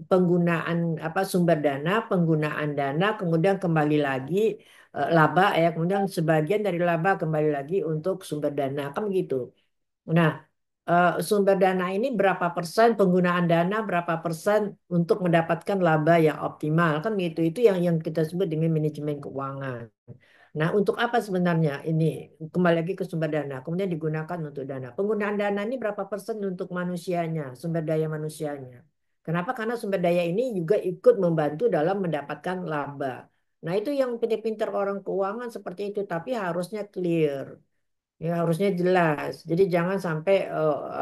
penggunaan apa sumber dana, penggunaan dana, kemudian kembali lagi laba ya, kemudian sebagian dari laba kembali lagi untuk sumber dana kan begitu. Nah, sumber dana ini berapa persen penggunaan dana, berapa persen untuk mendapatkan laba yang optimal kan gitu. Itu yang kita sebut dengan manajemen keuangan. Nah, untuk apa sebenarnya ini kembali lagi ke sumber dana, kemudian digunakan untuk dana. Penggunaan dana ini berapa persen untuk manusianya, sumber daya manusianya. Kenapa? Karena sumber daya ini juga ikut membantu dalam mendapatkan laba. Nah, itu yang pintar-pintar orang keuangan seperti itu, tapi harusnya clear. Ya harusnya jelas. Jadi jangan sampai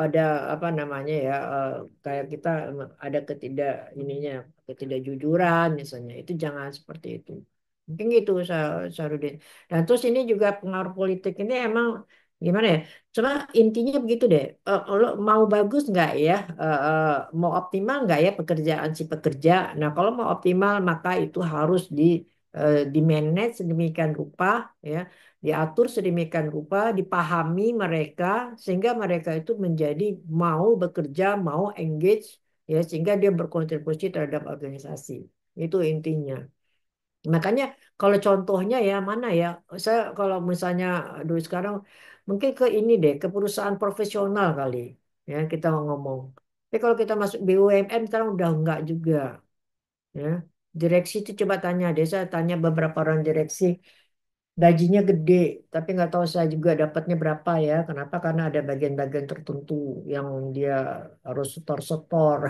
ada apa namanya ya kayak kita ada ininya ketidakjujuran misalnya. Itu jangan seperti itu. Mungkin gitu Sarudin. Dan terus ini juga pengaruh politik ini emang gimana ya? Cuma intinya begitu deh. Lo mau bagus nggak ya? Mau optimal nggak ya pekerjaan si pekerja? Nah kalau mau optimal maka itu harus di manage sedemikian rupa ya diatur sedemikian rupa, dipahami mereka sehingga mereka itu menjadi mau bekerja, mau engage ya sehingga dia berkontribusi terhadap organisasi. Itu intinya. Makanya kalau contohnya ya mana ya? Saya kalau misalnya aduh sekarang mungkin ke ini deh, ke perusahaan profesional kali ya kita ngomong. Tapi kalau kita masuk BUMN sekarang udah enggak juga ya. Direksi itu coba tanya deh, saya tanya beberapa orang direksi gajinya gede, tapi nggak tahu saya juga dapatnya berapa ya. Kenapa? Karena ada bagian-bagian tertentu yang dia harus setor-setor.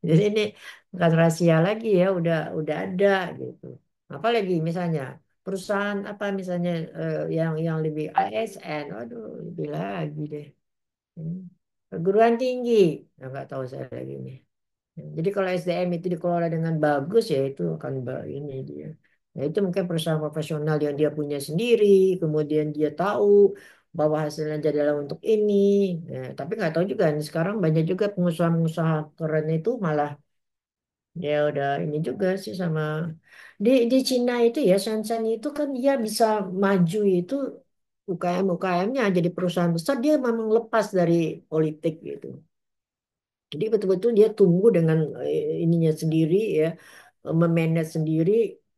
Jadi ini bukan rahasia lagi ya, udah ada gitu. Apalagi misalnya perusahaan apa misalnya yang lebih ASN, aduh lebih lagi deh. Hmm. Perguruan tinggi, nah, nggak tahu saya lagi nih. Jadi kalau SDM itu dikelola dengan bagus ya itu akan ini dia. Nah itu mungkin perusahaan profesional yang dia punya sendiri, kemudian dia tahu bahwa hasilnya adalah untuk ini. Ya, tapi nggak tahu juga nih, sekarang banyak juga pengusaha-pengusaha keren itu malah ya udah ini juga sih sama di Cina itu ya Shenzhen itu kan dia bisa maju itu UKM-UKM-nya jadi perusahaan besar dia memang lepas dari politik gitu. Jadi betul-betul dia tumbuh dengan ininya sendiri ya, memanage sendiri.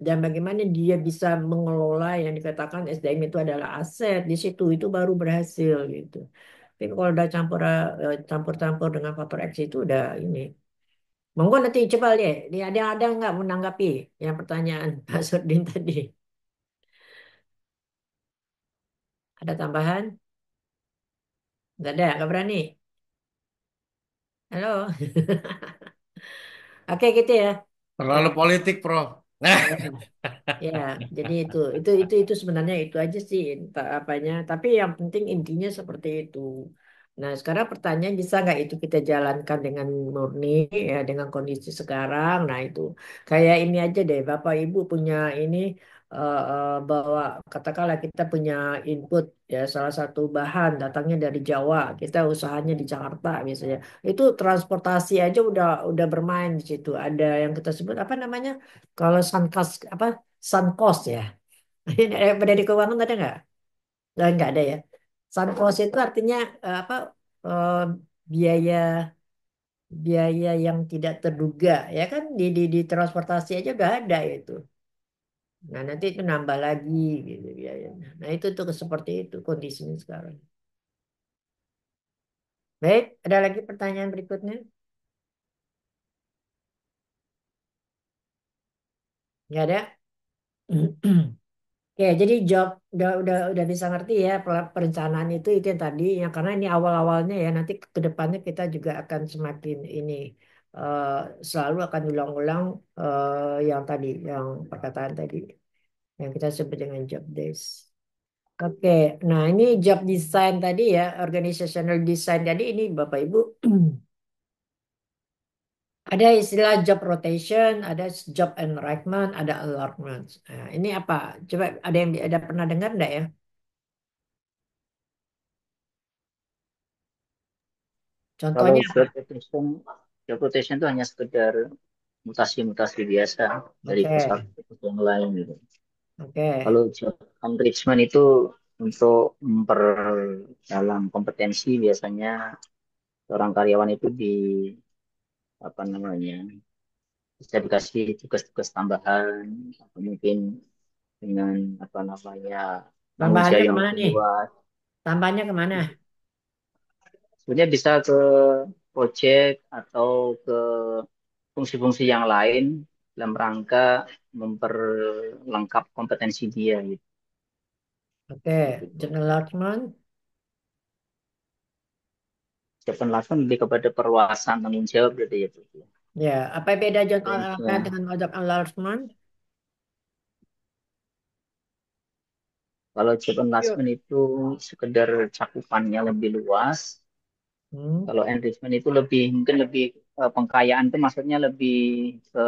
dan bagaimana dia bisa mengelola yang dikatakan SDM itu adalah aset di situ itu baru berhasil gitu. Tapi kalau udah campur-campur dengan faktor X itu udah ini. Monggo nanti coba lihat. Ada nggak menanggapi yang pertanyaan Pak Surdin tadi? Ada tambahan? Nggak ada, nggak berani. Halo. Oke gitu ya. Ya, Terlalu politik, Prof. ya. Ya, jadi itu sebenarnya itu aja sih apanya. Tapi yang penting intinya seperti itu. Nah, sekarang pertanyaan bisa nggak itu kita jalankan dengan murni ya dengan kondisi sekarang. Nah, itu kayak ini aja deh, Bapak Ibu punya ini bahwa katakanlah kita punya input ya salah satu bahan datangnya dari Jawa, kita usahanya di Jakarta misalnya. Itu transportasi aja udah bermain di situ. Ada yang kita sebut apa namanya? Kalau Suncoast apa Suncoast ya. Dari keuangan ada nggak? Nggak ada ya. Suncoast itu artinya apa eh, biaya biaya yang tidak terduga ya kan di transportasi aja udah ada itu. Nah nanti itu nambah lagi gitu biayanya. Nah itu tuh seperti itu kondisinya sekarang. Baik, ada lagi pertanyaan berikutnya? Nggak ada. Oke, jadi job udah bisa ngerti ya perencanaan itu yang tadi yang karena ini awal-awalnya ya nanti ke depannya kita juga akan semakin ini eh, selalu akan ulang-ulang yang tadi yang perkataan tadi yang kita sebut dengan job desk. Oke, nah ini job design tadi ya organizational design tadi ini Bapak Ibu ada istilah job rotation, ada job enrichment, ada alignment. Nah, ini apa? Coba ada pernah dengar enggak ya? Kalau Contohnya apa? job rotation itu hanya sekedar mutasi-mutasi biasa dari Oke, perusahaan ke perusahaan yang lain gitu. oke. Kalau job enrichment itu untuk memperdalam kompetensi biasanya seorang karyawan itu di apa namanya bisa dikasih tugas-tugas tambahan atau mungkin dengan apa namanya tanggung Tambahannya jawab yang kemana lebih nih? luas. Tambahannya kemana? Sebenarnya bisa ke project atau ke fungsi-fungsi yang lain dalam rangka memperlengkap kompetensi dia gitu. Oke, Gitu. job enlargement. Siapkan langsung lebih kepada perluasan tanggung jawab berarti ya. Bu. Ya, apa beda job Range-nya. dengan job enlargement? Kalau job Yuk. enlargement itu sekedar cakupannya lebih luas. Hmm, Kalau enrichment itu lebih mungkin lebih pengkayaan itu maksudnya lebih ke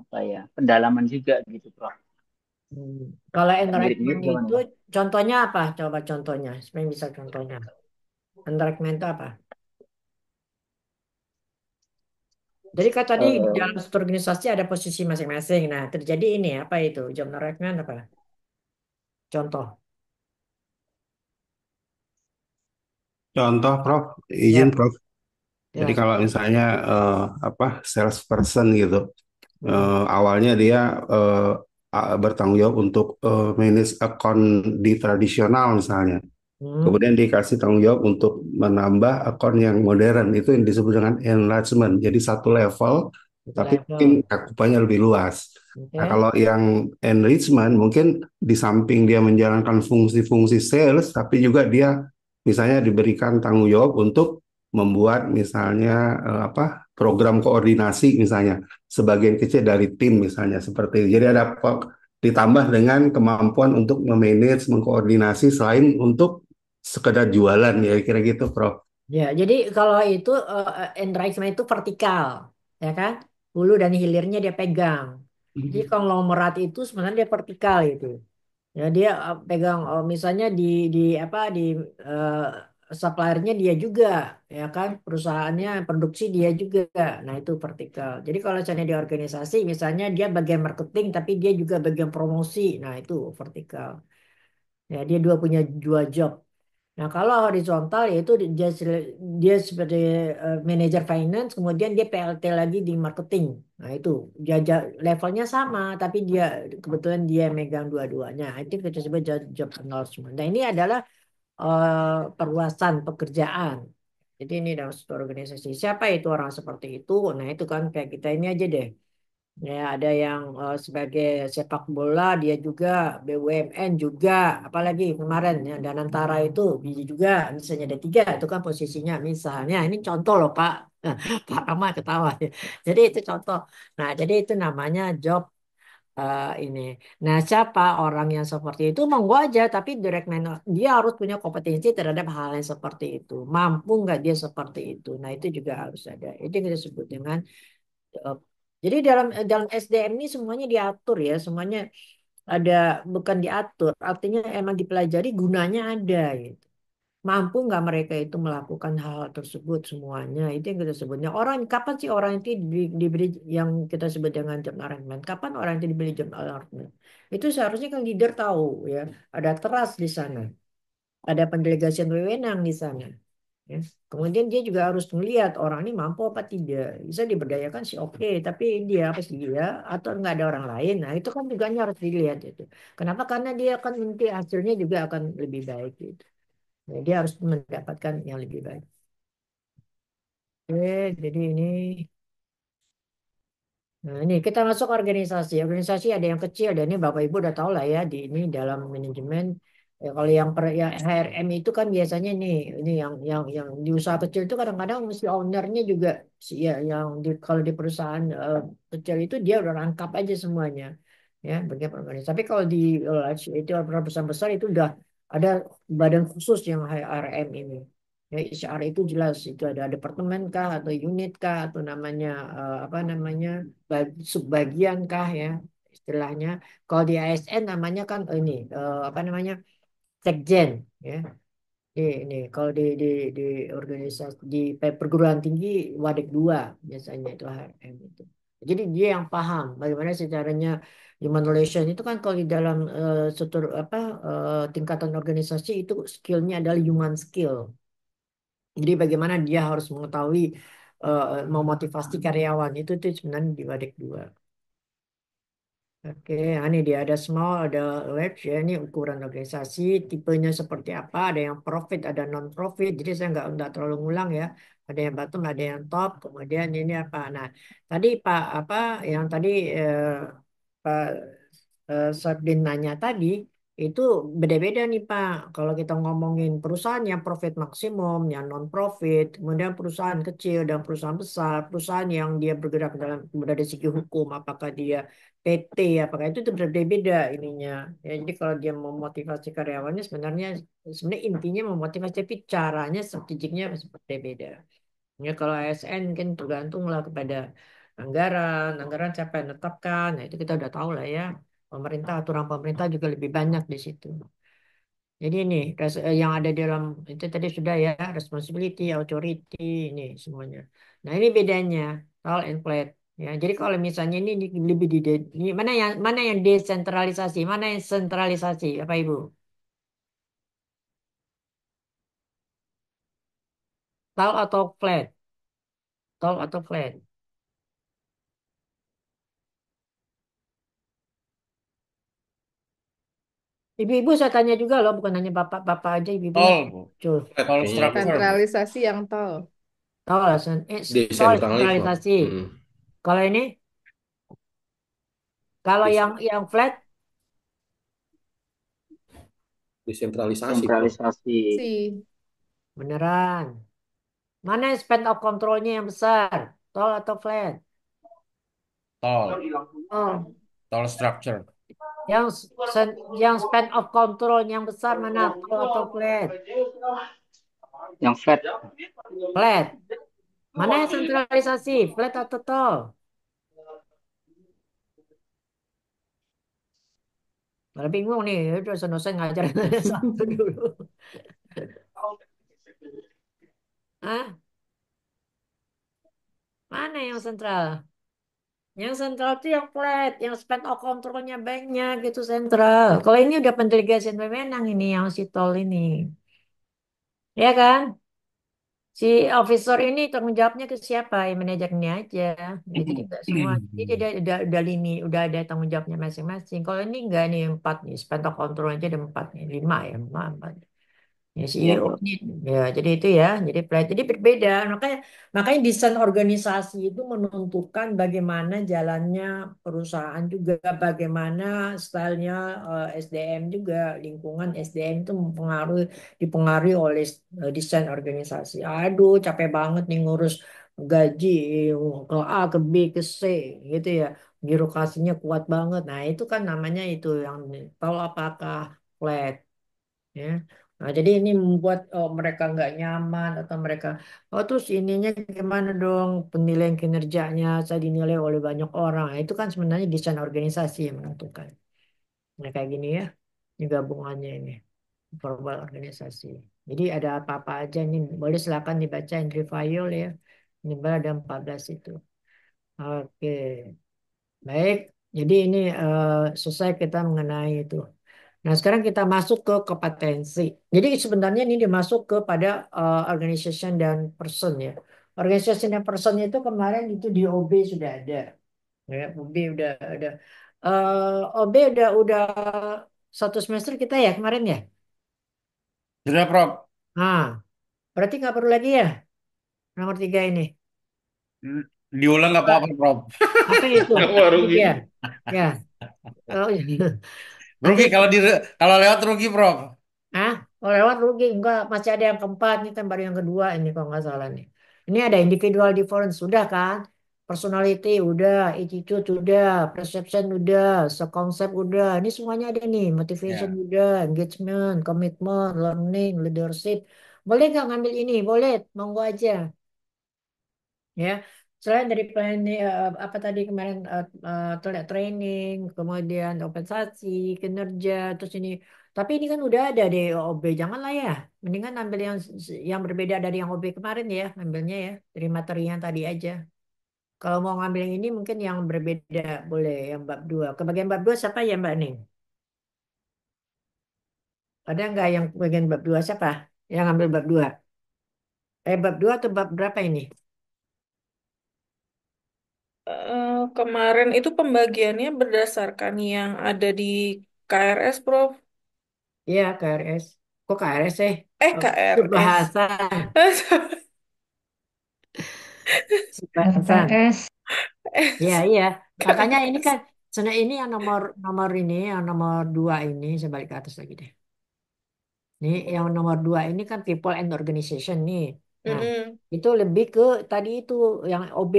apa ya pendalaman juga gitu, Prof. hmm. Kalau Mirip-mirip enrichment dengan itu contohnya apa? Coba contohnya. Supaya bisa contohnya. Enrichment itu apa? Jadi kan tadi di dalam eh, satu organisasi ada posisi masing-masing. Nah, terjadi ini apa itu? Job enrichment apa? Contoh. Contoh, Prof, izin, Ya, Prof. Jadi ya. kalau misalnya apa salesperson gitu, Hmm, awalnya dia bertanggung jawab untuk manage account di tradisional misalnya. hmm. Kemudian dikasih tanggung jawab untuk menambah akun yang modern. Itu yang disebut dengan enlargement. Jadi satu level, Itu tapi mungkin level. cakupannya lebih luas. Nah, Oke. kalau yang enrichment, mungkin di samping dia menjalankan fungsi-fungsi sales, tapi juga dia misalnya diberikan tanggung jawab untuk membuat misalnya apa program koordinasi misalnya sebagian kecil dari tim misalnya seperti itu. Jadi ada ditambah dengan kemampuan untuk memanage, mengkoordinasi selain untuk sekedar jualan ya kira gitu Prof. Ya, jadi kalau itu enrichment itu vertikal, ya kan? Hulu dan hilirnya dia pegang. Jadi konglomerat itu sebenarnya dia vertikal itu. Ya dia pegang misalnya di apa di eh, suppliernya dia juga, ya kan? Perusahaannya produksi dia juga. Nah itu vertikal. Jadi kalau misalnya di organisasi, misalnya dia bagian marketing, tapi dia juga bagian promosi. Nah itu vertikal. Ya dia punya dua job. Nah, kalau horizontal yaitu dia seperti manajer finance, kemudian dia PLT lagi di marketing. Nah, itu levelnya sama, tapi dia kebetulan dia megang dua-duanya. Itu kita sebut job endorsement. Nah, ini adalah perluasan pekerjaan. Jadi ini dalam suatu organisasi. Siapa itu orang seperti itu? Nah, itu kan kayak kita ini aja deh. Ya, ada yang sebagai sepak bola, dia juga BUMN juga, apalagi kemarin ya Danantara itu biji juga, misalnya ada tiga, itu kan posisinya. Misalnya, ini contoh loh Pak, Pak Rama ketawa. Jadi itu contoh. Nah, jadi itu namanya job ini. Nah, siapa orang yang seperti itu? Monggo aja, tapi direct dia harus punya kompetensi terhadap hal yang seperti itu. Mampu nggak dia seperti itu? Nah, itu juga harus ada. Itu yang kita sebut dengan eh, jadi dalam SDM ini semuanya diatur ya, semuanya ada bukan diatur, artinya emang dipelajari gunanya ada gitu. Mampu nggak mereka itu melakukan hal tersebut semuanya? Itu yang kita sebutnya orang. Kapan sih orang itu diberi yang kita sebut dengan job arrangement? Kapan orang itu diberi job arrangement? Itu seharusnya kan leader tahu ya. Ada trust di sana, ada pendelegasian wewenang di sana. Ya. Kemudian dia juga harus melihat orang ini mampu apa tidak. Bisa diberdayakan sih oke, tapi dia apa sih dia atau nggak ada orang lain. Nah itu kan juga harus dilihat itu. Kenapa? Karena dia akan nanti hasilnya juga akan lebih baik gitu. Nah, dia harus mendapatkan yang lebih baik. Oke, jadi ini. Nah, ini kita masuk organisasi. Organisasi ada yang kecil dan ini Bapak Ibu udah tahu lah ya di ini dalam manajemen. Kalau yang HRM itu kan biasanya nih ini yang di usaha kecil itu kadang-kadang mesti ownernya juga ya yang kalau di perusahaan kecil itu dia udah rangkap aja semuanya ya bagian organisasi. Tapi kalau di itu perusahaan besar itu udah ada badan khusus yang HRM ini. Ya, HR itu jelas itu ada departemen kah atau unit kah atau namanya apa namanya subbagian kah ya istilahnya. Kalau di ASN namanya kan ini apa namanya sekjen ya. Ini kalau di organisasi di perguruan tinggi Wadik 2 biasanya itu HRM itu. Jadi dia yang paham bagaimana secaranya human relation itu kan kalau di dalam struktur apa tingkatan organisasi itu skillnya adalah human skill. Jadi bagaimana dia harus mengetahui memotivasi karyawan itu sebenarnya di Wadik 2. Oke, nah ini dia ada small, ada large ya. Ini ukuran organisasi, tipenya seperti apa? Ada yang profit, ada non profit. Jadi saya nggak terlalu ngulang ya. Ada yang bottom, ada yang top. Kemudian ini apa? Nah, tadi Pak apa yang tadi Pak Sardin nanya tadi itu beda-beda nih Pak. Kalau kita ngomongin perusahaan yang profit maksimum, yang non profit, kemudian perusahaan kecil dan perusahaan besar, perusahaan yang dia bergerak dalam dari segi hukum, apakah dia PT, apakah itu berbeda ininya. Ya, jadi kalau dia memotivasi karyawannya sebenarnya intinya memotivasi tapi caranya strateginya seperti beda. Ya kalau ASN kan tergantung lah kepada anggaran siapa yang menetapkan. Nah itu kita udah tahu lah ya. Pemerintah aturan pemerintah juga lebih banyak di situ. Jadi ini yang ada di dalam itu tadi sudah ya responsibility, authority ini semuanya. Nah ini bedanya tall and flat. Ya, jadi kalau misalnya ini lebih ini mana yang desentralisasi, mana yang sentralisasi, apa Ibu? Tall atau flat? Tall atau flat? Ibu-ibu saya tanya juga loh, bukan hanya bapak-bapak aja, ibu-ibu. Tol, Bu. Cuy, Flat Tol kayaknya itu. structure, Bu. Sentralisasi yang tol. tahu lah, tol Desentralis, Bang. sentralisasi. Mm-mm. Kalau ini, kalau Des- yang flat, Desentralisasi, Prof. Sentralisasi. Si. beneran. Mana yang span of controlnya yang besar? Tall atau flat? Tol. Oh, Tol structure. yang yang span of control yang besar mana? Tall atau flat? Yang flat. Flat. Mana yang sentralisasi? Flat atau tall? Malah bingung nih, itu dosen ngajar satu dulu. Hah? Mana yang sentral? Yang sentral tuh yang flat, yang span of controlnya banyak gitu sentral. Kalau ini udah pendelegasian wewenang ini yang si tol ini. Ya kan? Si officer ini tanggung jawabnya ke siapa? Ya manajernya aja. Ya, jadi nggak semua. Jadi dia udah lini, udah ada tanggung jawabnya masing-masing. Kalau ini nggak nih empat nih, span of control aja ada empat nih, lima ya, empat. Ya, Iya, CEO Prof. ini ya jadi itu ya jadi berbeda makanya makanya desain organisasi itu menentukan bagaimana jalannya perusahaan juga bagaimana stylenya SDM juga lingkungan SDM itu dipengaruhi oleh desain organisasi. Aduh capek banget nih ngurus gaji ke A ke B ke C gitu ya birokrasinya kuat banget. Nah itu kan namanya itu yang tahu apakah flat ya. Nah, jadi ini membuat mereka nggak nyaman atau mereka terus ininya gimana dong penilaian kinerjanya saya dinilai oleh banyak orang. Nah, itu kan sebenarnya desain organisasi yang menentukan. Nah, kayak gini ya, ini gabungannya ini verbal organisasi. Jadi ada apa-apa aja nih boleh silakan dibaca entry file ya. Ini ada 14 itu. Oke, baik. Jadi ini selesai kita mengenai itu. Nah, sekarang kita masuk ke kompetensi. Jadi sebenarnya ini dimasuk kepada organization dan person ya. Organization dan person itu kemarin itu di OB sudah ada. Ya, OB udah ada. OB udah satu semester kita ya kemarin ya. Sudah, Prof. Nah, berarti nggak perlu lagi ya nomor tiga ini. Diulang nggak apa-apa, Prof. Apa itu? Nggak Gitu rugi. ya. Ya. Oh, iya. Nanti Rugi kalau lewat rugi, Prof. ah, oh lewat rugi enggak masih ada yang keempat nih kan baru yang kedua ini kalau nggak salah nih. Ini ada individual difference sudah kan? Personality udah, attitude udah, perception udah, konsep udah. Ini semuanya ada nih, motivation Ya. udah, engagement, commitment, learning, leadership. Boleh nggak ngambil ini? Boleh, monggo aja ya. Selain dari planning apa tadi kemarin training, kemudian kompensasi, kinerja, terus ini. Tapi ini kan udah ada di OB, janganlah ya. Mendingan ambil yang berbeda dari yang OB kemarin ya, ambilnya ya dari materi yang tadi aja. Kalau mau ngambil yang ini mungkin yang berbeda boleh yang bab 2. Kebagian bab 2 siapa ya Mbak Ning? Ada nggak yang bagian bab 2 siapa? Yang ambil bab 2? Bab 2 atau bab berapa ini? Kemarin itu pembagiannya berdasarkan yang ada di KRS, Prof. Iya, KRS. Kok KRS sih? Oh, itu KRS. bahasan. Bahasan. RPS. Iya, iya. Makanya ini KRS. kan, sebenarnya ini yang nomor ini, yang nomor 2 ini, saya balik ke atas lagi deh. Ini yang nomor 2 ini kan people and organization nih. Nah, Mm-mm. itu lebih ke tadi itu yang OB,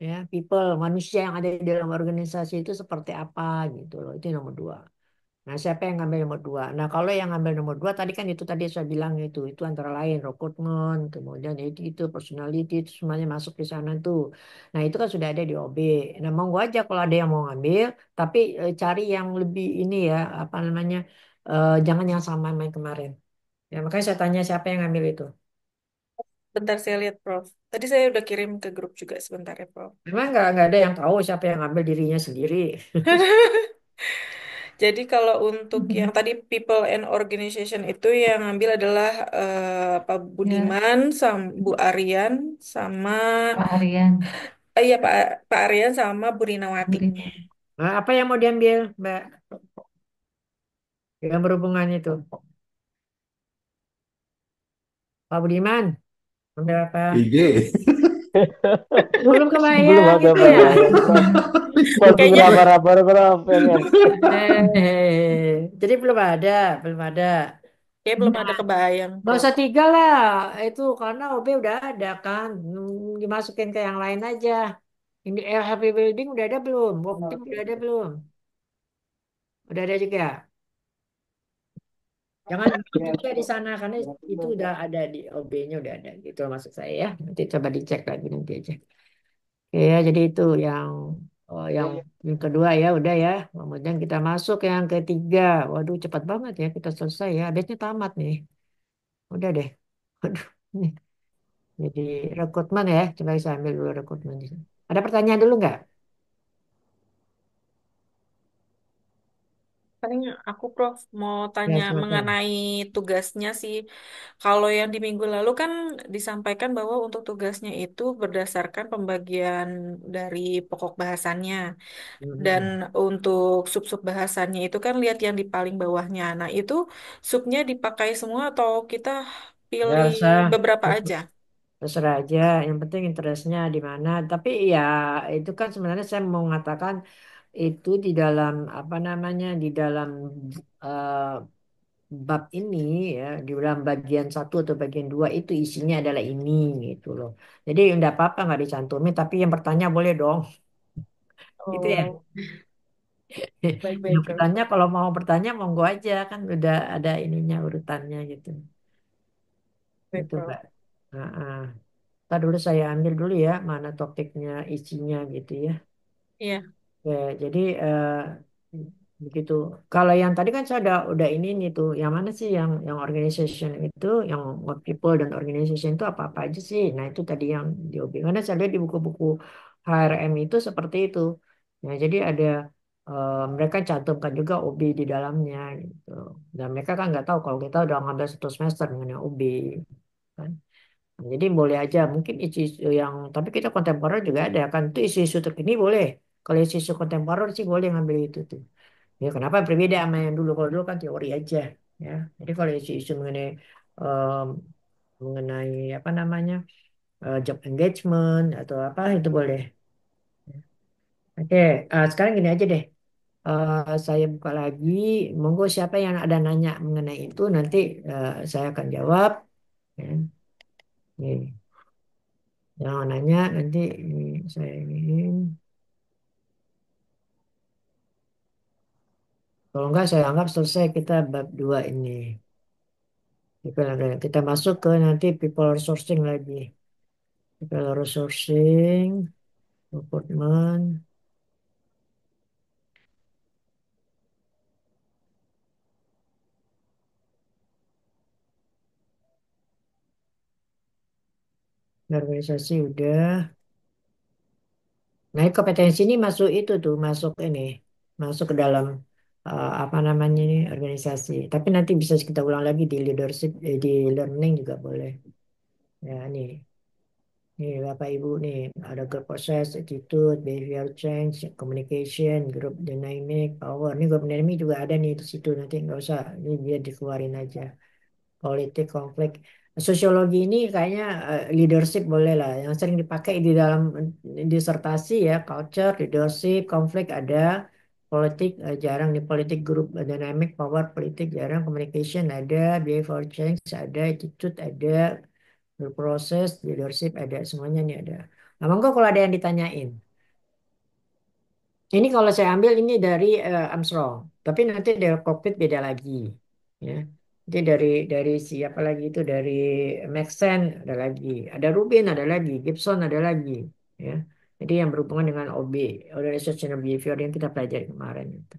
ya, people, manusia yang ada di dalam organisasi itu seperti apa gitu loh. Itu yang nomor 2. Nah, siapa yang ngambil nomor 2? Nah, kalau yang ngambil nomor 2 tadi kan itu tadi saya bilang itu antara lain rekrutmen, kemudian itu personality itu semuanya masuk di sana tuh. Nah, itu kan sudah ada di OB. Nah, monggo aja kalau ada yang mau ngambil, tapi cari yang lebih ini ya, apa namanya? Jangan yang sama main kemarin. Ya, makanya saya tanya siapa yang ngambil itu. Bentar saya lihat, Prof. Tadi saya udah kirim ke grup juga sebentar ya, Prof. Memang nggak ada yang tahu siapa yang ngambil dirinya sendiri. Jadi kalau untuk yang tadi people and organization itu yang ngambil adalah Pak Ya, Budiman, Bu Aryan, sama Pak Aryan, iya Pak Aryan sama Bu Rinawati. Burima. Nah, apa yang mau diambil, Mbak? Yang berhubungan itu. Pak Budiman, ambil apa? IG. Belum Belum kebayang ada itu ya. bayang, Prof. Masih Kayaknya ngeraba-raba, Prof, pengen. Jadi belum ada. kayak belum Nah, ada kebayang, nggak Prof. usah tiga lah, itu karena OB udah ada kan. Dimasukin ke yang lain aja. Ini happy building udah ada belum? Work team Oke, udah ada oke. belum? Udah ada juga. Jangan Ya, tiga di sana karena itu udah ada di OB-nya udah ada gitu maksud saya ya. Nanti coba dicek lagi nanti aja. Oke ya, jadi itu yang kedua ya udah ya. Kemudian kita masuk yang ketiga. Waduh cepat banget ya kita selesai ya. Habisnya tamat nih. Udah deh. Waduh. Nih. Jadi rekrutmen ya. Coba saya ambil dulu rekrutmen di sini. Ada pertanyaan dulu nggak? Paling aku Prof mau Ya, tanya silakan. mengenai tugasnya sih. Kalau yang di minggu lalu kan disampaikan bahwa untuk tugasnya itu berdasarkan pembagian dari pokok bahasannya. Dan Mhm. untuk sub-sub bahasannya itu kan lihat yang di paling bawahnya. Nah, itu subnya dipakai semua atau kita Ya, pilih saya beberapa aja? terserah aja. Yang penting interestnya di mana. Tapi ya itu kan sebenarnya saya mau mengatakan itu di dalam apa namanya di dalam eh, bab ini ya di dalam bagian satu atau bagian dua itu isinya adalah ini gitu loh. Jadi enggak apa-apa nggak dicantumin. Tapi yang bertanya boleh dong. Gitu ya. Oh, Yang baik-baik, Prof. bertanya kalau mau bertanya monggo aja kan udah ada ininya urutannya gitu. Baik, Itu Prof. Mbak. Nah, ntar dulu saya ambil dulu ya mana topiknya isinya gitu ya. Iya, Ya, jadi begitu. Kalau yang tadi kan saya udah ini nih tuh. Yang mana sih yang organization itu, yang what people dan organization itu apa-apa aja sih. Nah itu tadi yang di OB. Karena saya lihat di buku-buku HRM itu seperti itu. Ya, jadi ada mereka cantumkan juga OB di dalamnya gitu. Dan mereka kan nggak tahu kalau kita udah ngambil satu semester mengenai OB. Kan. Jadi boleh aja mungkin isu-isu yang tapi kita kontemporer juga ada kan itu isu-isu terkini boleh. Kalau isu-isu kontemporer sih boleh ngambil itu tuh. Ya kenapa berbeda sama yang dulu? Kalau dulu kan teori aja ya. Jadi kalau isu-isu em, mengenai apa namanya job engagement atau apa itu boleh. Oke, sekarang gini aja deh. Saya buka lagi. Monggo siapa yang ada nanya mengenai itu nanti saya akan jawab. Ya. Nih, yang nanya nanti ini saya ini. Kalau enggak saya anggap selesai kita bab 2 ini. Kita masuk ke nanti people resourcing lagi. People resourcing, recruitment, organisasi udah. Nah, kompetensi ini masuk itu tuh, masuk ini, masuk ke dalam apa namanya ini organisasi. Tapi nanti bisa kita ulang lagi di leadership, di learning juga boleh. Ya, nih Bapak Ibu nih ada group process, attitude, behavior change, communication, group dynamic, power. Ini group dynamic juga ada nih di situ nanti nggak usah, ini dia dikeluarin aja. Politik, konflik. Sosiologi ini kayaknya leadership boleh lah. Yang sering dipakai di dalam disertasi ya, culture, leadership, konflik ada. Politik jarang di politik grup dynamic power politik jarang communication ada behavior change ada attitude ada berproses leadership ada semuanya nih ada. Nah, monggo kalau ada yang ditanyain. Ini kalau saya ambil ini dari Armstrong, tapi nanti dari kokpit beda lagi, ya. Jadi dari siapa lagi itu dari Maxen ada lagi, ada Rubin ada lagi, Gibson ada lagi, ya. Jadi yang berhubungan dengan OB, Organizational Behavior yang kita pelajari kemarin itu.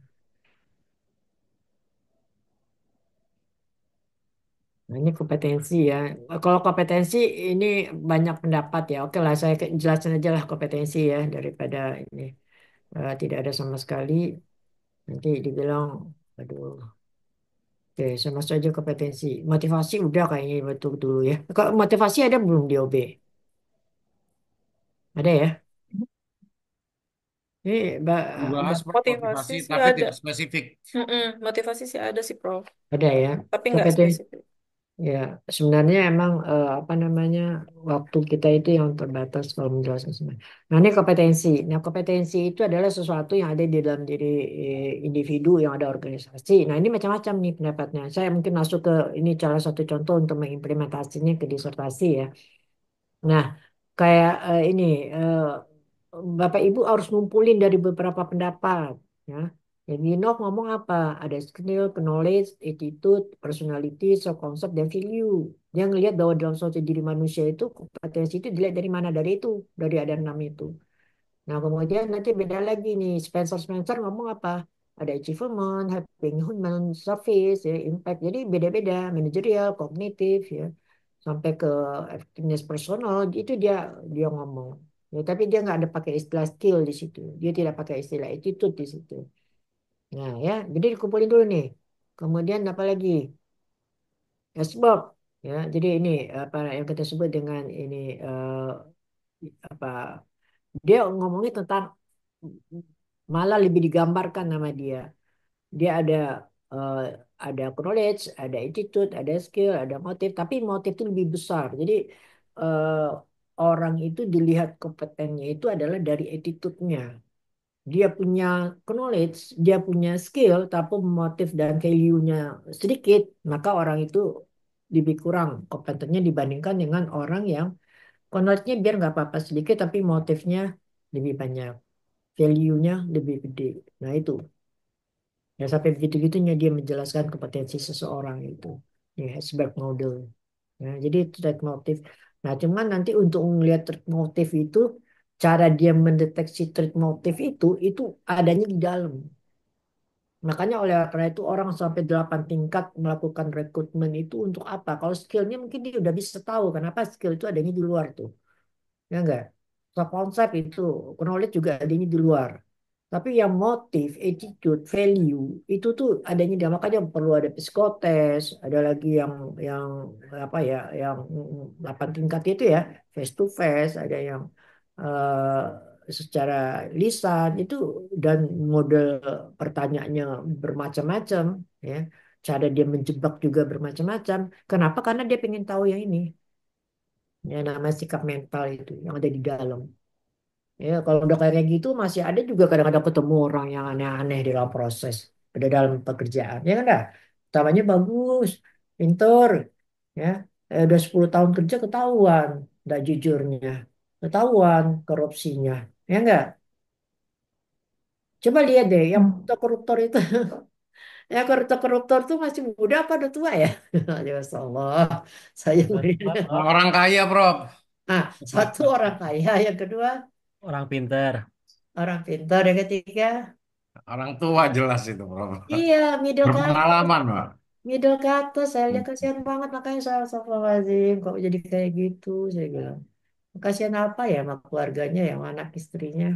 Nah, ini kompetensi ya. Kalau kompetensi ini banyak pendapat ya. Oke lah, saya jelasin aja lah kompetensi ya daripada ini tidak ada sama sekali. Nanti dibilang, aduh. Oke, saya masuk aja kompetensi. Motivasi udah kayaknya betul dulu ya. Kalau motivasi ada belum di OB? Ada ya? Ini Dibahas Motivasi motivasi sih tapi ada. tidak spesifik. Mm-mm, motivasi sih ada sih, Prof. ada ya. Tapi nggak Kompetensi spesifik. ya. Sebenarnya emang apa namanya waktu kita itu yang terbatas kalau menjelaskan sebenarnya. Nah ini kompetensi. Nah kompetensi itu adalah sesuatu yang ada di dalam diri individu yang ada organisasi. Nah ini macam-macam nih pendapatnya. Saya mungkin masuk ke ini salah satu contoh untuk mengimplementasinya ke disertasi ya. Nah, kayak ini Bapak Ibu harus ngumpulin dari beberapa pendapat, ya. Jadi Nok ngomong apa? Ada skill, knowledge, attitude, personality, self concept, dan value. Dia ngelihat bahwa dalam suatu diri manusia itu kompetensi itu dilihat dari mana? Dari itu, dari ada enam itu. Nah, kemudian nanti beda lagi nih. Spencer ngomong apa? Ada achievement, helping human service, ya, impact. Jadi beda-beda, manajerial, kognitif, ya, sampai ke effectiveness personal. Itu dia dia ngomong. Ya, tapi dia nggak ada pakai istilah skill di situ. Dia tidak pakai istilah attitude di situ. Nah, ya, jadi dikumpulin dulu nih. Kemudian apa lagi? Asbab. Ya, jadi ini apa yang kita sebut dengan ini apa dia ngomongin tentang malah lebih digambarkan nama dia. Dia eh, ada knowledge, ada attitude, ada skill, ada motif, tapi motif itu lebih besar. Jadi eh, orang itu dilihat kompetennya itu adalah dari attitude-nya. Dia punya knowledge, dia punya skill, tapi motif dan value-nya sedikit, maka orang itu lebih kurang kompetennya dibandingkan dengan orang yang knowledge-nya biar nggak apa-apa sedikit, tapi motifnya lebih banyak, value-nya lebih gede. Nah itu. Ya sampai begitu-gitunya dia menjelaskan kompetensi seseorang itu. Ya, Herzberg model. Ya, jadi itu trait motif. Nah, cuman nanti untuk melihat trait motif itu, cara dia mendeteksi trait motif itu adanya di dalam. Makanya oleh karena itu orang sampai 8 tingkat melakukan rekrutmen itu untuk apa? Kalau skillnya mungkin dia udah bisa tahu kenapa skill itu adanya di luar tuh. Ya enggak? So, konsep itu, knowledge juga adanya di luar. Tapi yang motif, attitude, value itu tuh adanya dia makanya perlu ada psikotes, ada lagi yang apa ya, yang 8 tingkat itu ya, face to face, ada yang secara lisan itu dan model pertanyaannya bermacam-macam ya. Cara dia menjebak juga bermacam-macam. Kenapa? Karena dia pengen tahu yang ini. Ya namanya sikap mental itu yang ada di dalam. Ya, kalau udah kayak gitu masih ada juga kadang-kadang ketemu orang yang aneh-aneh di dalam proses, ada dalam pekerjaan. Ya kan dah? Utamanya bagus, pinter, ya. Udah 10 tahun kerja ketahuan, nggak jujurnya, ketahuan korupsinya. Ya enggak? Coba lihat deh, yang koruptor itu, ya koruptor-koruptor tuh masih muda apa udah tua ya? Ya Masya Allah, saya melihat. Orang kaya, Prof. Nah, satu orang kaya, yang kedua Orang pinter. orang pintar, yang ketiga. Orang tua jelas itu, Prof. Iya, Berpengalaman, Pak. middle ke atas. Saya lihat kasihan banget, makanya saya Astagfirullahaladzim, kok jadi kayak gitu, saya bilang. Kasihan apa ya sama keluarganya, yang anak istrinya.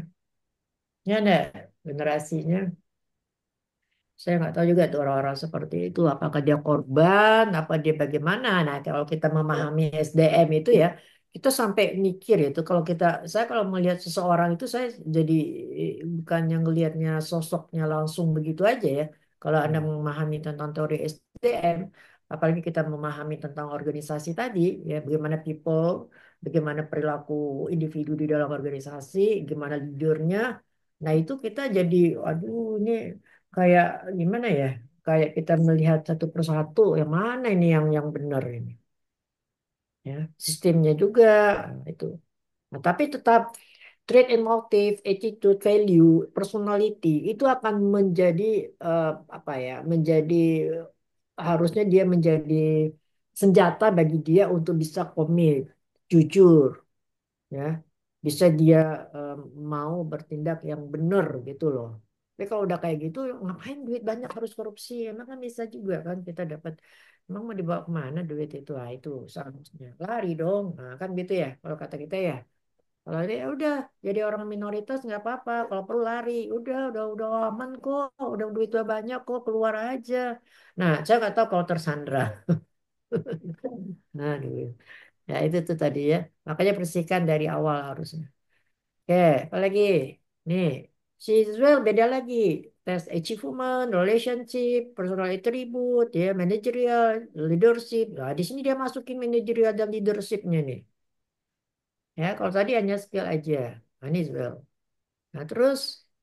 Ya enggak, generasinya. Saya nggak tahu juga tuh orang-orang seperti itu, apakah dia korban, apa dia bagaimana. Nah, kalau kita memahami SDM itu ya, kita sampai mikir itu. Kalau saya kalau melihat seseorang itu, saya jadi bukan yang ngelihatnya sosoknya langsung begitu aja ya. Kalau Anda memahami tentang teori SDM, apalagi kita memahami tentang organisasi tadi, ya bagaimana people, bagaimana perilaku individu di dalam organisasi, gimana leadernya. Nah, itu kita jadi, aduh ini kayak gimana ya? Kayak kita melihat satu persatu yang mana ini yang benar ini, ya. Sistemnya juga itu. Nah, tapi tetap trait and motive, attitude, value, personality itu akan menjadi apa ya? Menjadi harusnya dia menjadi senjata bagi dia untuk bisa komit, jujur, ya bisa dia eh, mau bertindak yang benar gitu loh. Tapi kalau udah kayak gitu ngapain duit banyak harus korupsi, emang kan bisa juga kan kita dapat, emang mau dibawa kemana duit itu, ah itu seharusnya lari dong, nah kan gitu ya kalau kata kita ya. Kalau dia ya udah jadi orang minoritas nggak apa-apa, kalau perlu lari udah aman kok, udah duitnya banyak kok, keluar aja. Nah saya nggak tahu kalau tersandra. Nah ya itu tuh tadi ya, makanya bersihkan dari awal harusnya. Oke, apa lagi? Nih, si Israel beda lagi. Tes achievement, relationship, personal attribute, ya, managerial, leadership. Nah, di sini dia masukin managerial dan leadershipnya nih. Ya, kalau tadi hanya skill aja. Nah, ini Israel. Nah, terus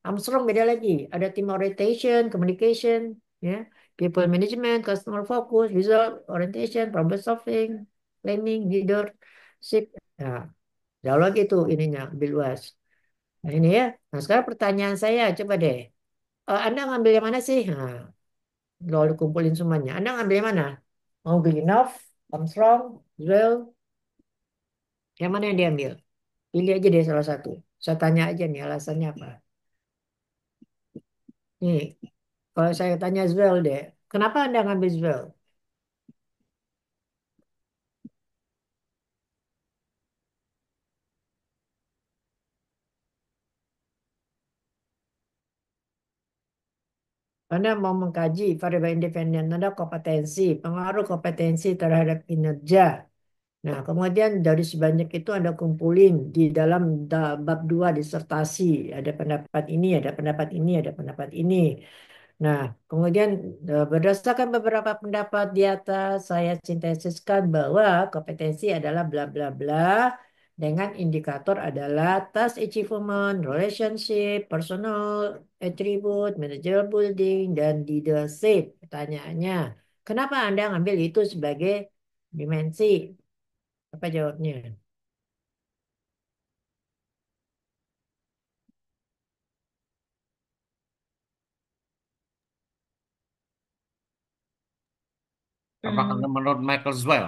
Armstrong beda lagi. Ada team orientation, communication, ya, people management, customer focus, result orientation, problem solving, planning, leadership. Nah, jauh lagi tuh ininya, lebih luas. Nah ini ya. Nah sekarang pertanyaan saya, coba deh. Anda ngambil yang mana sih? Nah, lalu kumpulin semuanya. Anda ngambil yang mana? Mau Greenhoff, Armstrong, Zell, yang mana yang diambil? Pilih aja deh salah satu. Saya tanya aja nih alasannya apa. Nih, kalau saya tanya Zell deh, kenapa Anda ngambil Zell? Anda mau mengkaji variabel independen, ada kompetensi, pengaruh kompetensi terhadap kinerja. Nah, kemudian dari sebanyak itu Anda kumpulin di dalam bab 2 disertasi. Ada pendapat ini, ada pendapat ini, ada pendapat ini. Nah, kemudian berdasarkan beberapa pendapat di atas, saya sintesiskan bahwa kompetensi adalah bla bla bla dengan indikator adalah task achievement, relationship, personal attribute, managerial building, dan leadership. Pertanyaannya, kenapa Anda ngambil itu sebagai dimensi? Apa jawabnya? Apa karena Hmm, menurut Michael Swell?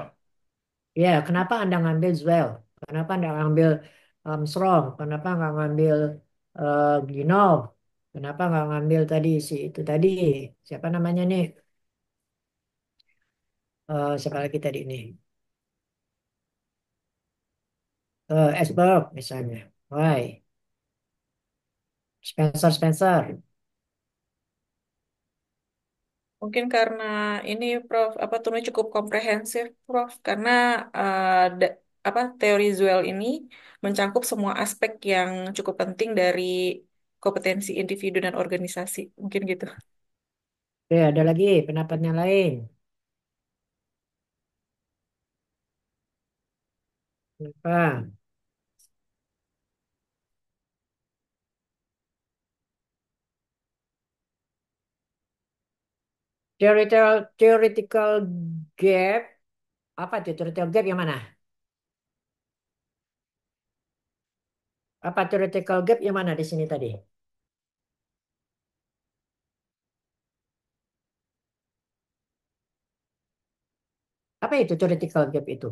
Ya, kenapa Anda ngambil Zwell? Kenapa Anda ngambil Armstrong? Kenapa nggak ngambil Glinov? Kenapa nggak ngambil tadi si itu tadi? Siapa namanya nih? Siapa lagi tadi nih? Esberg misalnya. Why? Spencer. Mungkin karena ini Prof, apa tuh cukup komprehensif Prof, karena apa teori Zuel ini mencangkup semua aspek yang cukup penting dari kompetensi individu dan organisasi. Mungkin gitu. Oke, ada lagi pendapatnya lain. Apa? Theoretical gap. Apa itu theoretical gap yang mana? Apa theoretical gap yang mana di sini tadi? Apa itu theoretical gap itu?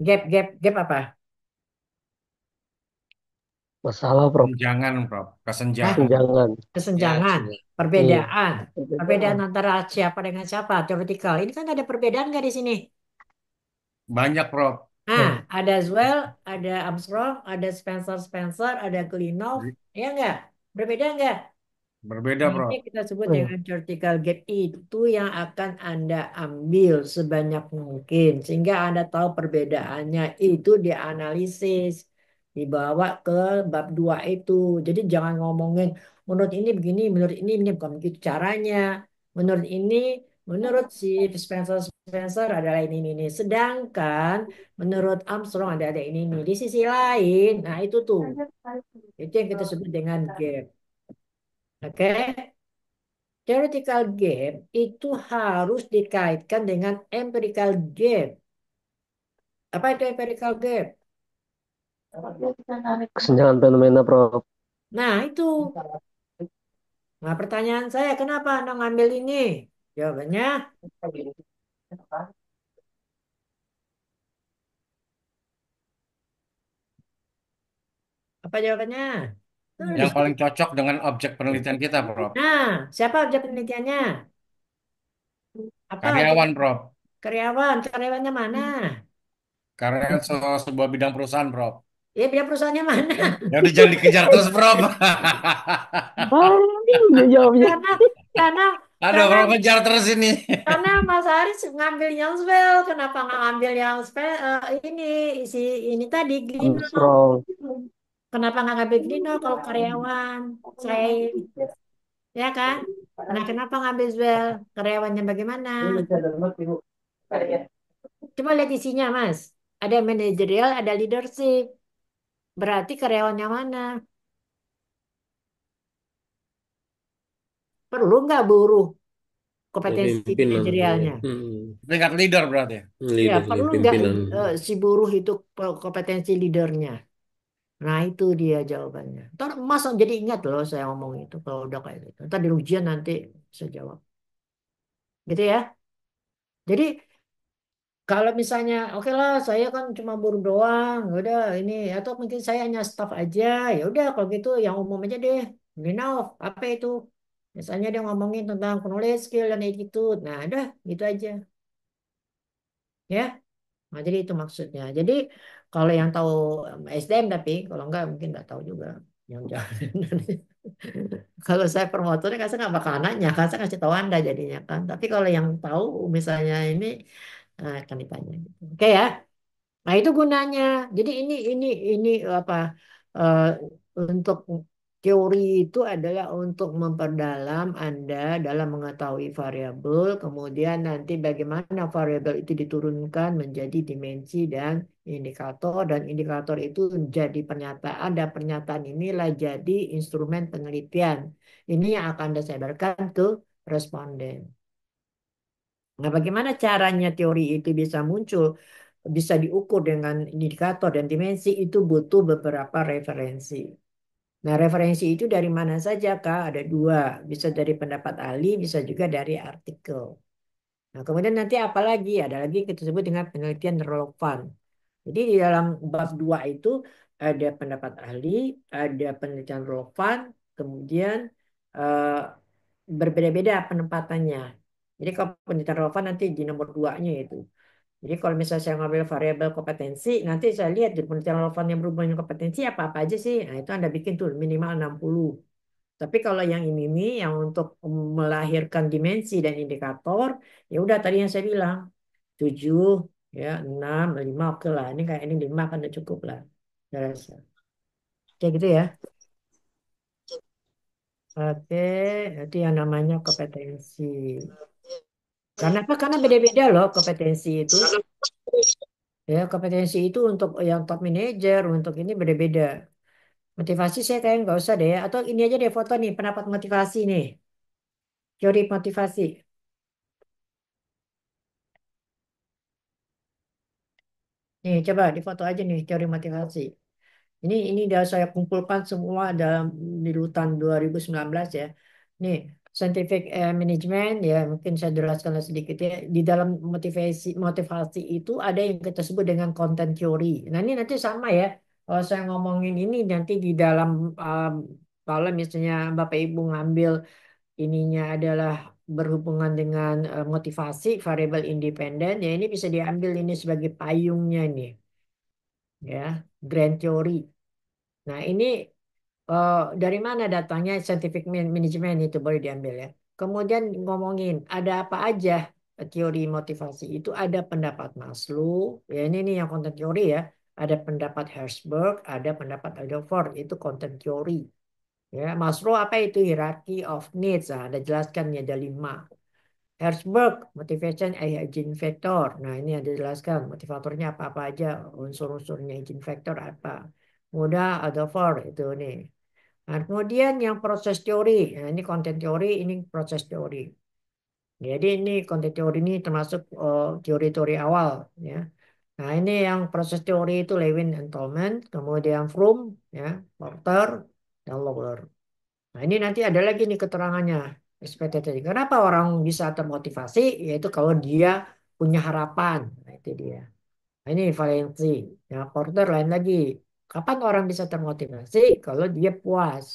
Gap apa? Masalah, Prof. Kesenjangan, Prof. Hah? Kesenjangan. Kesenjangan. Ya, Kesenjangan, kesenjangan. Iya. perbedaan, perbedaan Perbedaan. antara siapa dengan siapa, theoretical. Ini kan ada perbedaan nggak di sini? Banyak, Prof. Ah, ada Zwell, ada Armstrong, ada Spencer, ada Klinov, ya nggak? Berbeda nggak? Berbeda, Nah, ini Prof. kita sebut Iya. dengan vertical gap itu yang akan Anda ambil sebanyak mungkin sehingga Anda tahu perbedaannya itu dianalisis dibawa ke bab 2 itu. Jadi jangan ngomongin menurut ini begini, menurut ini bukan begitu caranya. Menurut ini, menurut si Spencer adalah ini. Sedangkan menurut Armstrong ada ini. Di sisi lain, nah itu tuh. Itu yang kita sebut dengan gap. Oke? Theoretical gap itu harus dikaitkan dengan empirical gap. Apa itu empirical gap? Kesenjangan fenomena, Prof. Nah, itu. Nah, pertanyaan saya, kenapa Anda ngambil ini? Jawabannya, apa jawabannya? Yang Tulis. paling cocok dengan objek penelitian kita, Prof. Nah, siapa objek penelitiannya? Apa objek Karyawan, Prof. karyawan? Karyawannya mana? Karyawan sebuah bidang perusahaan, Prof. Ya, biar perusahaannya mana? Ya udah jangan dikejar terus, Prof. Dia jawabnya. Karena, karena, Aduh, karena Prof ngejar terus ini. Karena Mas Haris ngambil yang spell, kenapa nggak ngambil yang spell ini isi ini tadi Glino? Armstrong. Kenapa nggak ngambil Glino kalau karyawan? Saya ya kan? Nah, kenapa ngambil spell? Karyawannya bagaimana? Coba lihat isinya, Mas. Ada manajerial, ada leadership. Berarti karyawannya mana? Perlu nggak buruh kompetensi Pimpinan. Ya. manajerialnya? Tingkat leader berarti. Ya, Leader, ya, perlu nggak pimpinan. si buruh itu kompetensi leadernya? Nah, itu dia jawabannya. Ntar Mas jadi ingat loh saya ngomong itu kalau udah kayak gitu. Ntar di ujian nanti bisa jawab. Gitu ya. Jadi kalau misalnya oke lah saya kan cuma buruh doang, ya udah ini atau mungkin saya hanya staff aja, ya udah kalau gitu yang umum aja deh. Minov, apa itu? Misalnya dia ngomongin tentang knowledge, skill dan attitude. Nah, udah gitu aja. Ya. Nah, jadi itu maksudnya. Jadi kalau yang tahu SDM tapi kalau enggak mungkin nggak tahu juga. Yang jangan. Kalau saya promotornya kan saya nggak bakal nanya, kan saya kasih tahu Anda jadinya kan. Tapi kalau yang tahu misalnya ini akan ditanya gitu. Oke ya. Nah, itu gunanya. Jadi ini apa eh, untuk teori itu adalah untuk memperdalam Anda dalam mengetahui variabel, kemudian nanti bagaimana variabel itu diturunkan menjadi dimensi dan indikator, dan indikator itu jadi pernyataan, dan pernyataan inilah jadi instrumen penelitian. Ini yang akan Anda sebarkan ke responden. Nah, bagaimana caranya teori itu bisa muncul, bisa diukur dengan indikator dan dimensi, itu butuh beberapa referensi. Nah, referensi itu dari mana saja, Kak? Ada dua, bisa dari pendapat ahli, bisa juga dari artikel. Nah, kemudian nanti apa lagi? Ada lagi yang kita sebut dengan penelitian relevan. Jadi di dalam bab 2 itu ada pendapat ahli, ada penelitian relevan, kemudian eh, berbeda-beda penempatannya. Jadi kalau penelitian relevan nanti di nomor 2-nya itu. Jadi kalau misalnya saya ngambil variabel kompetensi, nanti saya lihat di penelitian relevan yang berhubungan dengan kompetensi apa-apa aja sih. Nah, itu Anda bikin tuh minimal 60. Tapi kalau yang ini nih, yang untuk melahirkan dimensi dan indikator, ya udah tadi yang saya bilang, 7, ya, 6, 5, oke lah. Ini kayak ini 5 kan udah cukup lah. Saya rasa. Kayak gitu ya. Oke, itu yang namanya kompetensi. Karena apa? Karena beda-beda loh kompetensi itu. Ya, kompetensi itu untuk yang top manager, untuk ini beda-beda. Motivasi saya kayak nggak usah deh. Atau ini aja deh foto nih, pendapat motivasi nih. Teori motivasi. Nih, coba difoto aja nih teori motivasi. Ini udah saya kumpulkan semua dalam di Rutan 2019 ya. Nih, scientific management ya, mungkin saya jelaskan sedikit ya. Di dalam motivasi itu ada yang kita sebut dengan content theory. Nah, ini nanti sama ya. Kalau saya ngomongin ini nanti di dalam kalau misalnya Bapak Ibu ngambil ininya adalah berhubungan dengan motivasi variabel independen, ya ini bisa diambil ini sebagai payungnya nih, ya, grand theory. Nah, ini dari mana datangnya scientific management itu boleh diambil ya. Kemudian ngomongin ada apa aja teori motivasi itu, ada pendapat Maslow, ya ini nih yang konten teori ya. Ada pendapat Herzberg, ada pendapat Alderfer, itu konten teori. Ya, Maslow apa itu hierarchy of needs? Nah, ada jelaskan nih ada 5. Herzberg, motivation agent factor. Nah, ini ada jelaskan motivatornya apa-apa aja, unsur-unsurnya agent factor apa. Kemudian ada for itu nih. Nah, kemudian yang proses teori. Nah, ini konten teori, ini proses teori. Jadi ini konten teori ini termasuk teori-teori awal ya. Nah, ini yang proses teori itu Lewin and Tolman, kemudian Fromm ya, Porter dan Lawler. Nah, ini nanti ada lagi nih keterangannya. Ekspektasi. Kenapa orang bisa termotivasi? Yaitu kalau dia punya harapan. Nah, itu dia. Nah, ini valensi. Ya, Porter lain lagi. Kapan orang bisa termotivasi? Kalau dia puas.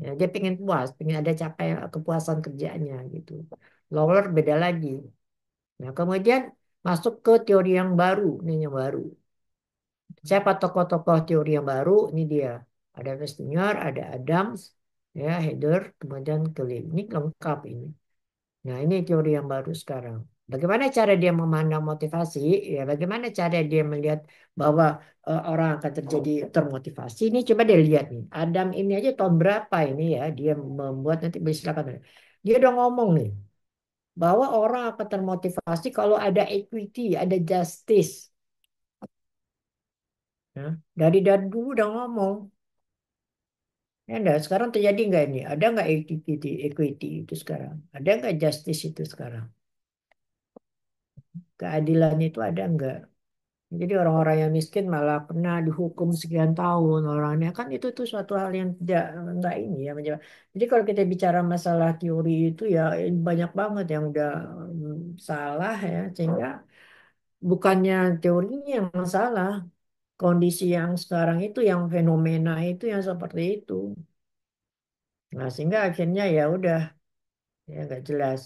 Ya, dia pengen puas, pengen ada capai kepuasan kerjanya gitu. Lawler beda lagi. Nah, kemudian masuk ke teori yang baru. Ini yang baru. Siapa tokoh-tokoh teori yang baru? Ini dia. Ada Westinger, ada Adams, ya, Heather, kemudian Kelly. Ini lengkap ini. Nah, ini teori yang baru sekarang. Bagaimana cara dia memandang motivasi? Ya, bagaimana cara dia melihat bahwa orang akan terjadi termotivasi? Ini coba dia lihat nih. Adam ini aja tahun berapa ini ya? Dia membuat nanti silakan. Dia udah ngomong nih bahwa orang akan termotivasi kalau ada equity, ada justice. Ya, dari dulu udah ngomong. Ya enggak, sekarang terjadi nggak ini? Ada nggak equity itu sekarang? Ada nggak justice itu sekarang? Keadilan itu ada nggak? Jadi orang-orang yang miskin malah pernah dihukum sekian tahun orangnya kan itu tuh suatu hal yang tidak enggak ini ya. Jadi kalau kita bicara masalah teori itu ya banyak banget yang udah salah ya, sehingga bukannya teorinya yang masalah, kondisi yang sekarang itu yang fenomena itu yang seperti itu. Nah, sehingga akhirnya ya udah ya nggak jelas.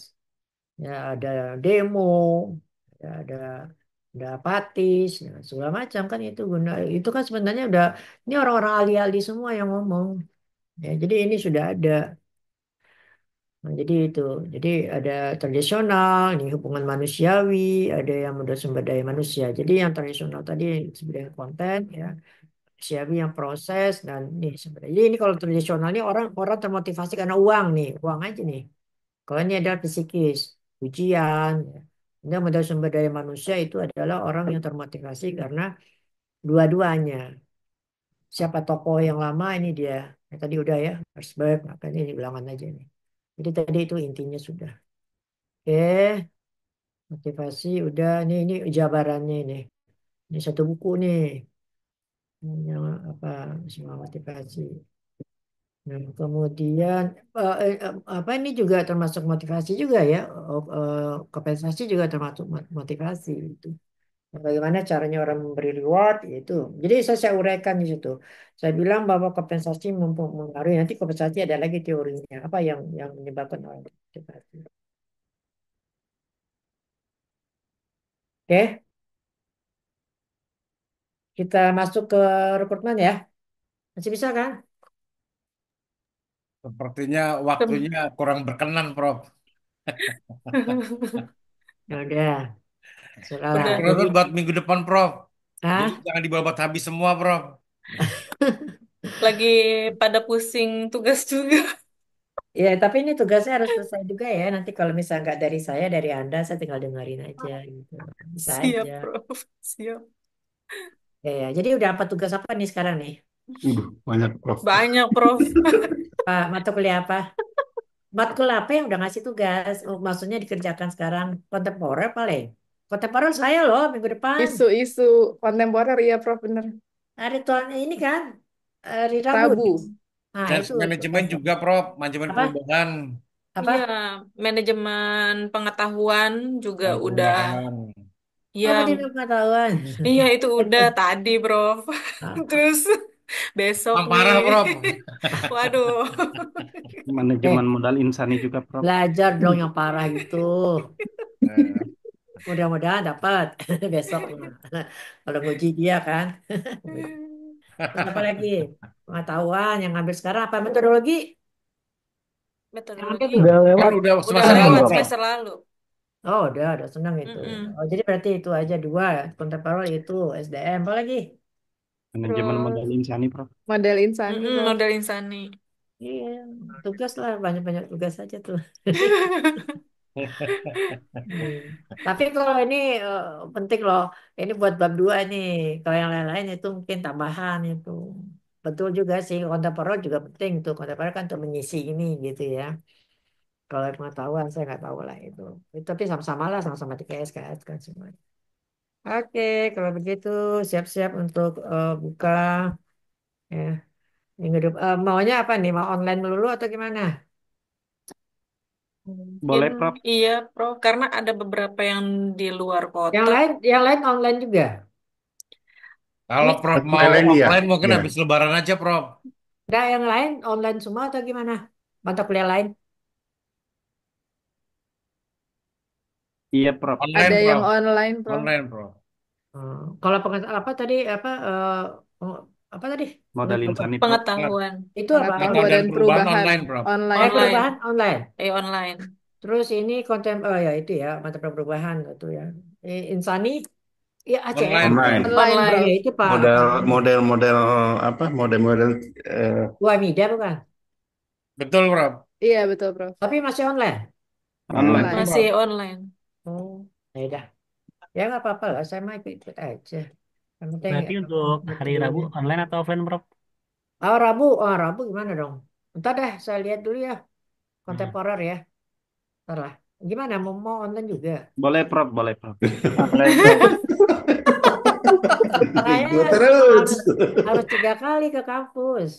Ya ada demo, ya ada apatis, ya, segala macam kan itu guna itu kan sebenarnya udah ini orang-orang ahli-ahli semua yang ngomong. Ya, jadi ini sudah ada. Nah, jadi itu, jadi ada tradisional, ini hubungan manusiawi, ada yang modal sumber daya manusia. Jadi yang tradisional tadi sumber daya konten, ya, manusiawi yang proses dan nih sebenarnya. Jadi ini kalau tradisional ini orang orang termotivasi karena uang nih, uang aja nih. Kalau ini adalah psikis, ujian. Ya. Ini modal sumber daya manusia itu adalah orang yang termotivasi karena dua-duanya. Siapa tokoh yang lama ini dia. Ya, tadi udah ya, Herzberg, makanya ini bilangan aja nih. Jadi tadi itu intinya sudah. Oke, motivasi udah. Ini jabarannya ini. Ini satu buku nih. Ini yang apa? Semua motivasi. Nah, kemudian apa ini juga termasuk motivasi juga ya. Kompensasi juga termasuk motivasi itu. Nah, bagaimana caranya orang memberi reward itu. Jadi saya uraikan di situ. Saya bilang bahwa kompensasi mempengaruhi. Nanti kompensasi ada lagi teorinya. Apa yang menyebabkan orang motivasi. Oke, kita masuk ke rekrutmen ya. Masih bisa kan? Sepertinya waktunya kurang berkenan, Prof. Ya udah, salah. Udah Jadi, Rekrut buat minggu depan, Prof. Jadi ah, jangan dibabat habis semua, Prof. lagi pada pusing tugas juga. ya tapi ini tugasnya harus selesai juga ya. Nanti kalau misalnya nggak dari dari Anda, saya tinggal dengerin aja gitu. Bisa aja. Siap, Prof. Siap. Ya. Jadi udah apa tugas apa nih sekarang nih? Banyak Prof. Banyak, Prof. Pak, mata kuliah apa? Matkul apa yang udah ngasih tugas? Oh, maksudnya dikerjakan sekarang kontemporer paling. Kontemporer saya loh minggu depan. Isu-isu kontemporer, iya Prof, bener. Hari Tuhan ini kan hari Rabu. Rabu. Nah, Change itu manajemen tugasnya. juga, Prof. Manajemen Apa? perubahan. Iya, Apa? manajemen pengetahuan juga Dan udah. perubahan. Apa Iya, di pengetahuan? iya itu udah tadi, Prof. Ah, Terus besok Yang nih. parah, Prof. Waduh. Manajemen Eh, modal insani juga, Prof. belajar dong yang parah gitu. Eh, Mudah-mudahan dapat besok. Kalau nguji dia kan. Terus apa lagi? Pengetahuan yang ngambil sekarang apa metodologi? Yang ambil Metodologi belum? Udah Kan lewat udah udah semester lalu, lewat Prof. Prof. semester lalu. Oh, udah senang itu. Mm-mm. Oh, jadi berarti itu aja dua. Kontemporer itu SDM. Apa lagi? Manajemen modal Terus insani, Prof. Model insani, Prof. model insani. Iya, tugas lah banyak-banyak tugas aja tuh. Hmm. Tapi kalau ini penting loh, ini buat bab dua nih. Kalau yang lain-lain itu mungkin tambahan itu. Betul juga sih, kontemporer juga penting tuh. Kontemporer kan untuk mengisi ini gitu ya. Kalau pengetahuan saya nggak tahu lah itu. Tapi sama-sama lah, sama-sama di KS kan semua. Oke, kalau begitu siap-siap untuk buka ya. Maunya apa nih? Mau online dulu atau gimana? Mungkin Boleh, Prof. iya, Prof. Karena ada beberapa yang di luar Yang kota. lain online juga. Kalau Ini Prof mau Thailand ya, offline mungkin ya. habis Lebaran aja, Prof. ada yang lain online semua atau gimana? Mata kuliah lain? Iya, Prof. Online, Ada yang Prof. online, Prof. Online, Prof. Kalau apa tadi peng- apa tadi? Modal Pengetahuan. insani, Prof. Pengetahuan Itu apa? Pengetahuan Pengetahuan dan dan perubahan perubahan online, Prof. Oh, online, Prof. online, perubahan online. online. Terus ini oh ya itu ya mata perubahan itu ya. Insani, ya ACM. Online, Prof. Online. Online, Oh Online. ya Prof. itu Pak Model Pak model model apa? Model-model Wamida bukan? Betul, Prof. Iya, betul, Prof. Tapi masih online. Online, Betul, Online. Masih Prof. online. Oh, ya udah. Ya nggak apa-apa lah, saya mah ikut-ikut aja. Yang penting Berarti untuk hari Rabu metodenya. online atau offline, Prof? Rabu gimana dong? Ntar deh, saya lihat dulu ya, Hmm. kontemporer ya. Ntar lah. Gimana, mau online juga? boleh, Prof. Boleh, Prof. Online, Prof. Saya Gue terus. harus 3 kali ke kampus.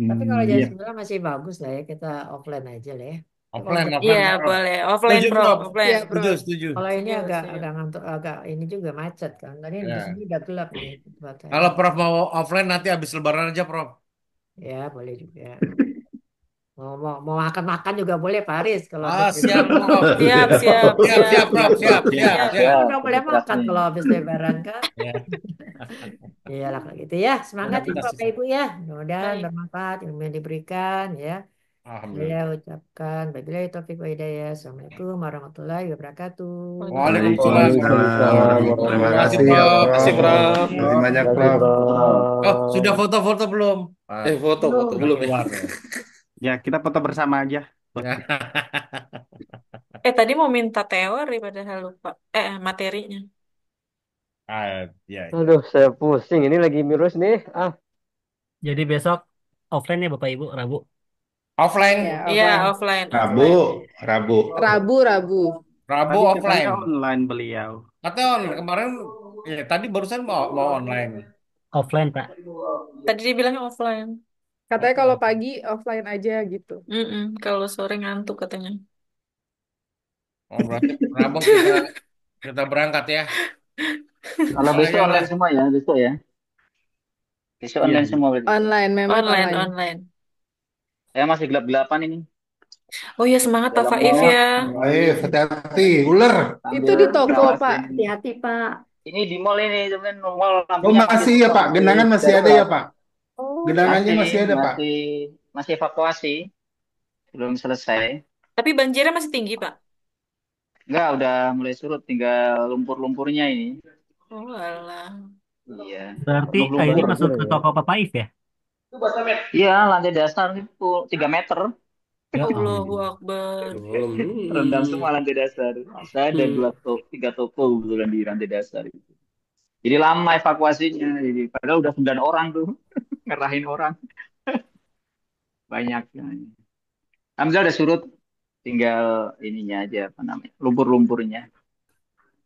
Tapi kalau jam Iya. 9 masih bagus lah ya, kita offline aja lah ya. Kalau Offline, Iya, offline, Prof. boleh. Offline, Setuju, Prof. Prof. Iya, Offline. Setuju, Prof. setuju. kalau ini Setuju, agak setuju. agak ngantuk, agak ini juga macet kan. Tadi di sini Ya. udah gelap nih tempat saya. Kalau Prof mau offline nanti habis Lebaran aja, Prof. Ya, boleh juga. Mau makan-makan juga boleh Paris kalau habis Ah, siap, lebaran. Prof. Siap, siap, Siap, siap. siap, Prof. Siap, Iya. siap, Siap. siap. Ya, Udah boleh makan interaksi. kalau habis lebaran kan. Ya. Iyalah kalau gitu ya. Semangat ya Benar-benar sih. Bapak Ibu ya. Mudah-mudahan Baik. bermanfaat ilmu yang diberikan ya. Saya Alhamdulillah. ucapkan wabillahi taufiq wa hidayah. Assalamualaikum warahmatullahi wabarakatuh. Waalaikumsalam Waalaikumsalam warahmatullahi Waalaikumsalam wabarakatuh. Terima Terima kasih, kasih warahmatullahi ya Prof. Makasih, Prof. wabarakatuh. Prof. Terima kasih banyak Terima kasih, Prof. Oh, Prof. sudah foto-foto belum? Ah, Foto Belum. belum ya? keluar ya. Ya, kita foto bersama aja. Tadi mau minta teori padahal lupa. Materinya. Ya, ya. Aduh, saya pusing. Ini lagi mirus nih. Ah, Jadi besok offline ya Bapak Ibu, Rabu. Offline, Ya, Iya, offline. offline, Rabu, offline. Rabu. Rabu. Rabu Tadi katanya offline. online beliau. Atau kemarin, ya tadi barusan mau online. Offline, Pak. Tadi dibilangnya offline. Katanya kalau pagi offline aja gitu. Kalau sore ngantuk katanya. Oh, berarti Rabu kita berangkat ya. Kalau besok Ayolah. online semua ya, besok ya. Besok Iya. online semua berarti. Online, memang Online, online. online. Saya masih gelap-gelapan ini. Oh ya, semangat Pak Dalam Faif mall ya. Baik, hati-hati, ular. Itu sambil di toko, Pak. ngawasin. Hati-hati Pak. Ini di mall ini, cuman mall Oh lampunya mati masih ya semua, Pak, masih genangan masih ada ya darurat. Pak? Oh, Genangannya Masih, masih ada Pak? masih, masih evakuasi, belum selesai. Tapi banjirnya masih tinggi, Pak. Enggak, udah mulai surut, tinggal lumpur-lumpurnya ini. Oh, alah. Iya, Berarti penuh airnya lumpur. masuk ke toko Bapak If ya? Iya, lantai dasar itu 3 meter. Ya Allahu Allah. Akbar. Rendam semua lantai dasar. Saya ada 3 toko kebetulan di lantai dasar itu. Jadi lama evakuasinya. Jadi, padahal udah 9 orang tuh ngerahin orang. Banyak. Alhamdulillah udah surut. Tinggal ininya aja, apa namanya, lumpur-lumpurnya.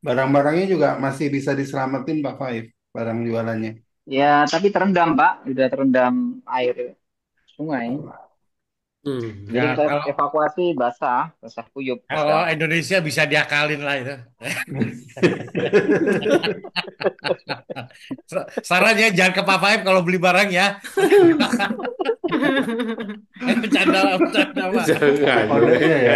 Barang-barangnya juga masih bisa diselamatin Pak Faif, barang jualannya. Ya, tapi terendam, Pak. Udah terendam air sungai. Jadi Ya, saya kalau evakuasi basah kuyup, kalau basah. Indonesia bisa diakalin lah itu. Sarannya jangan ke Pak Faib kalau beli barang ya. Bercanda lah, Pak. Kodenya ya.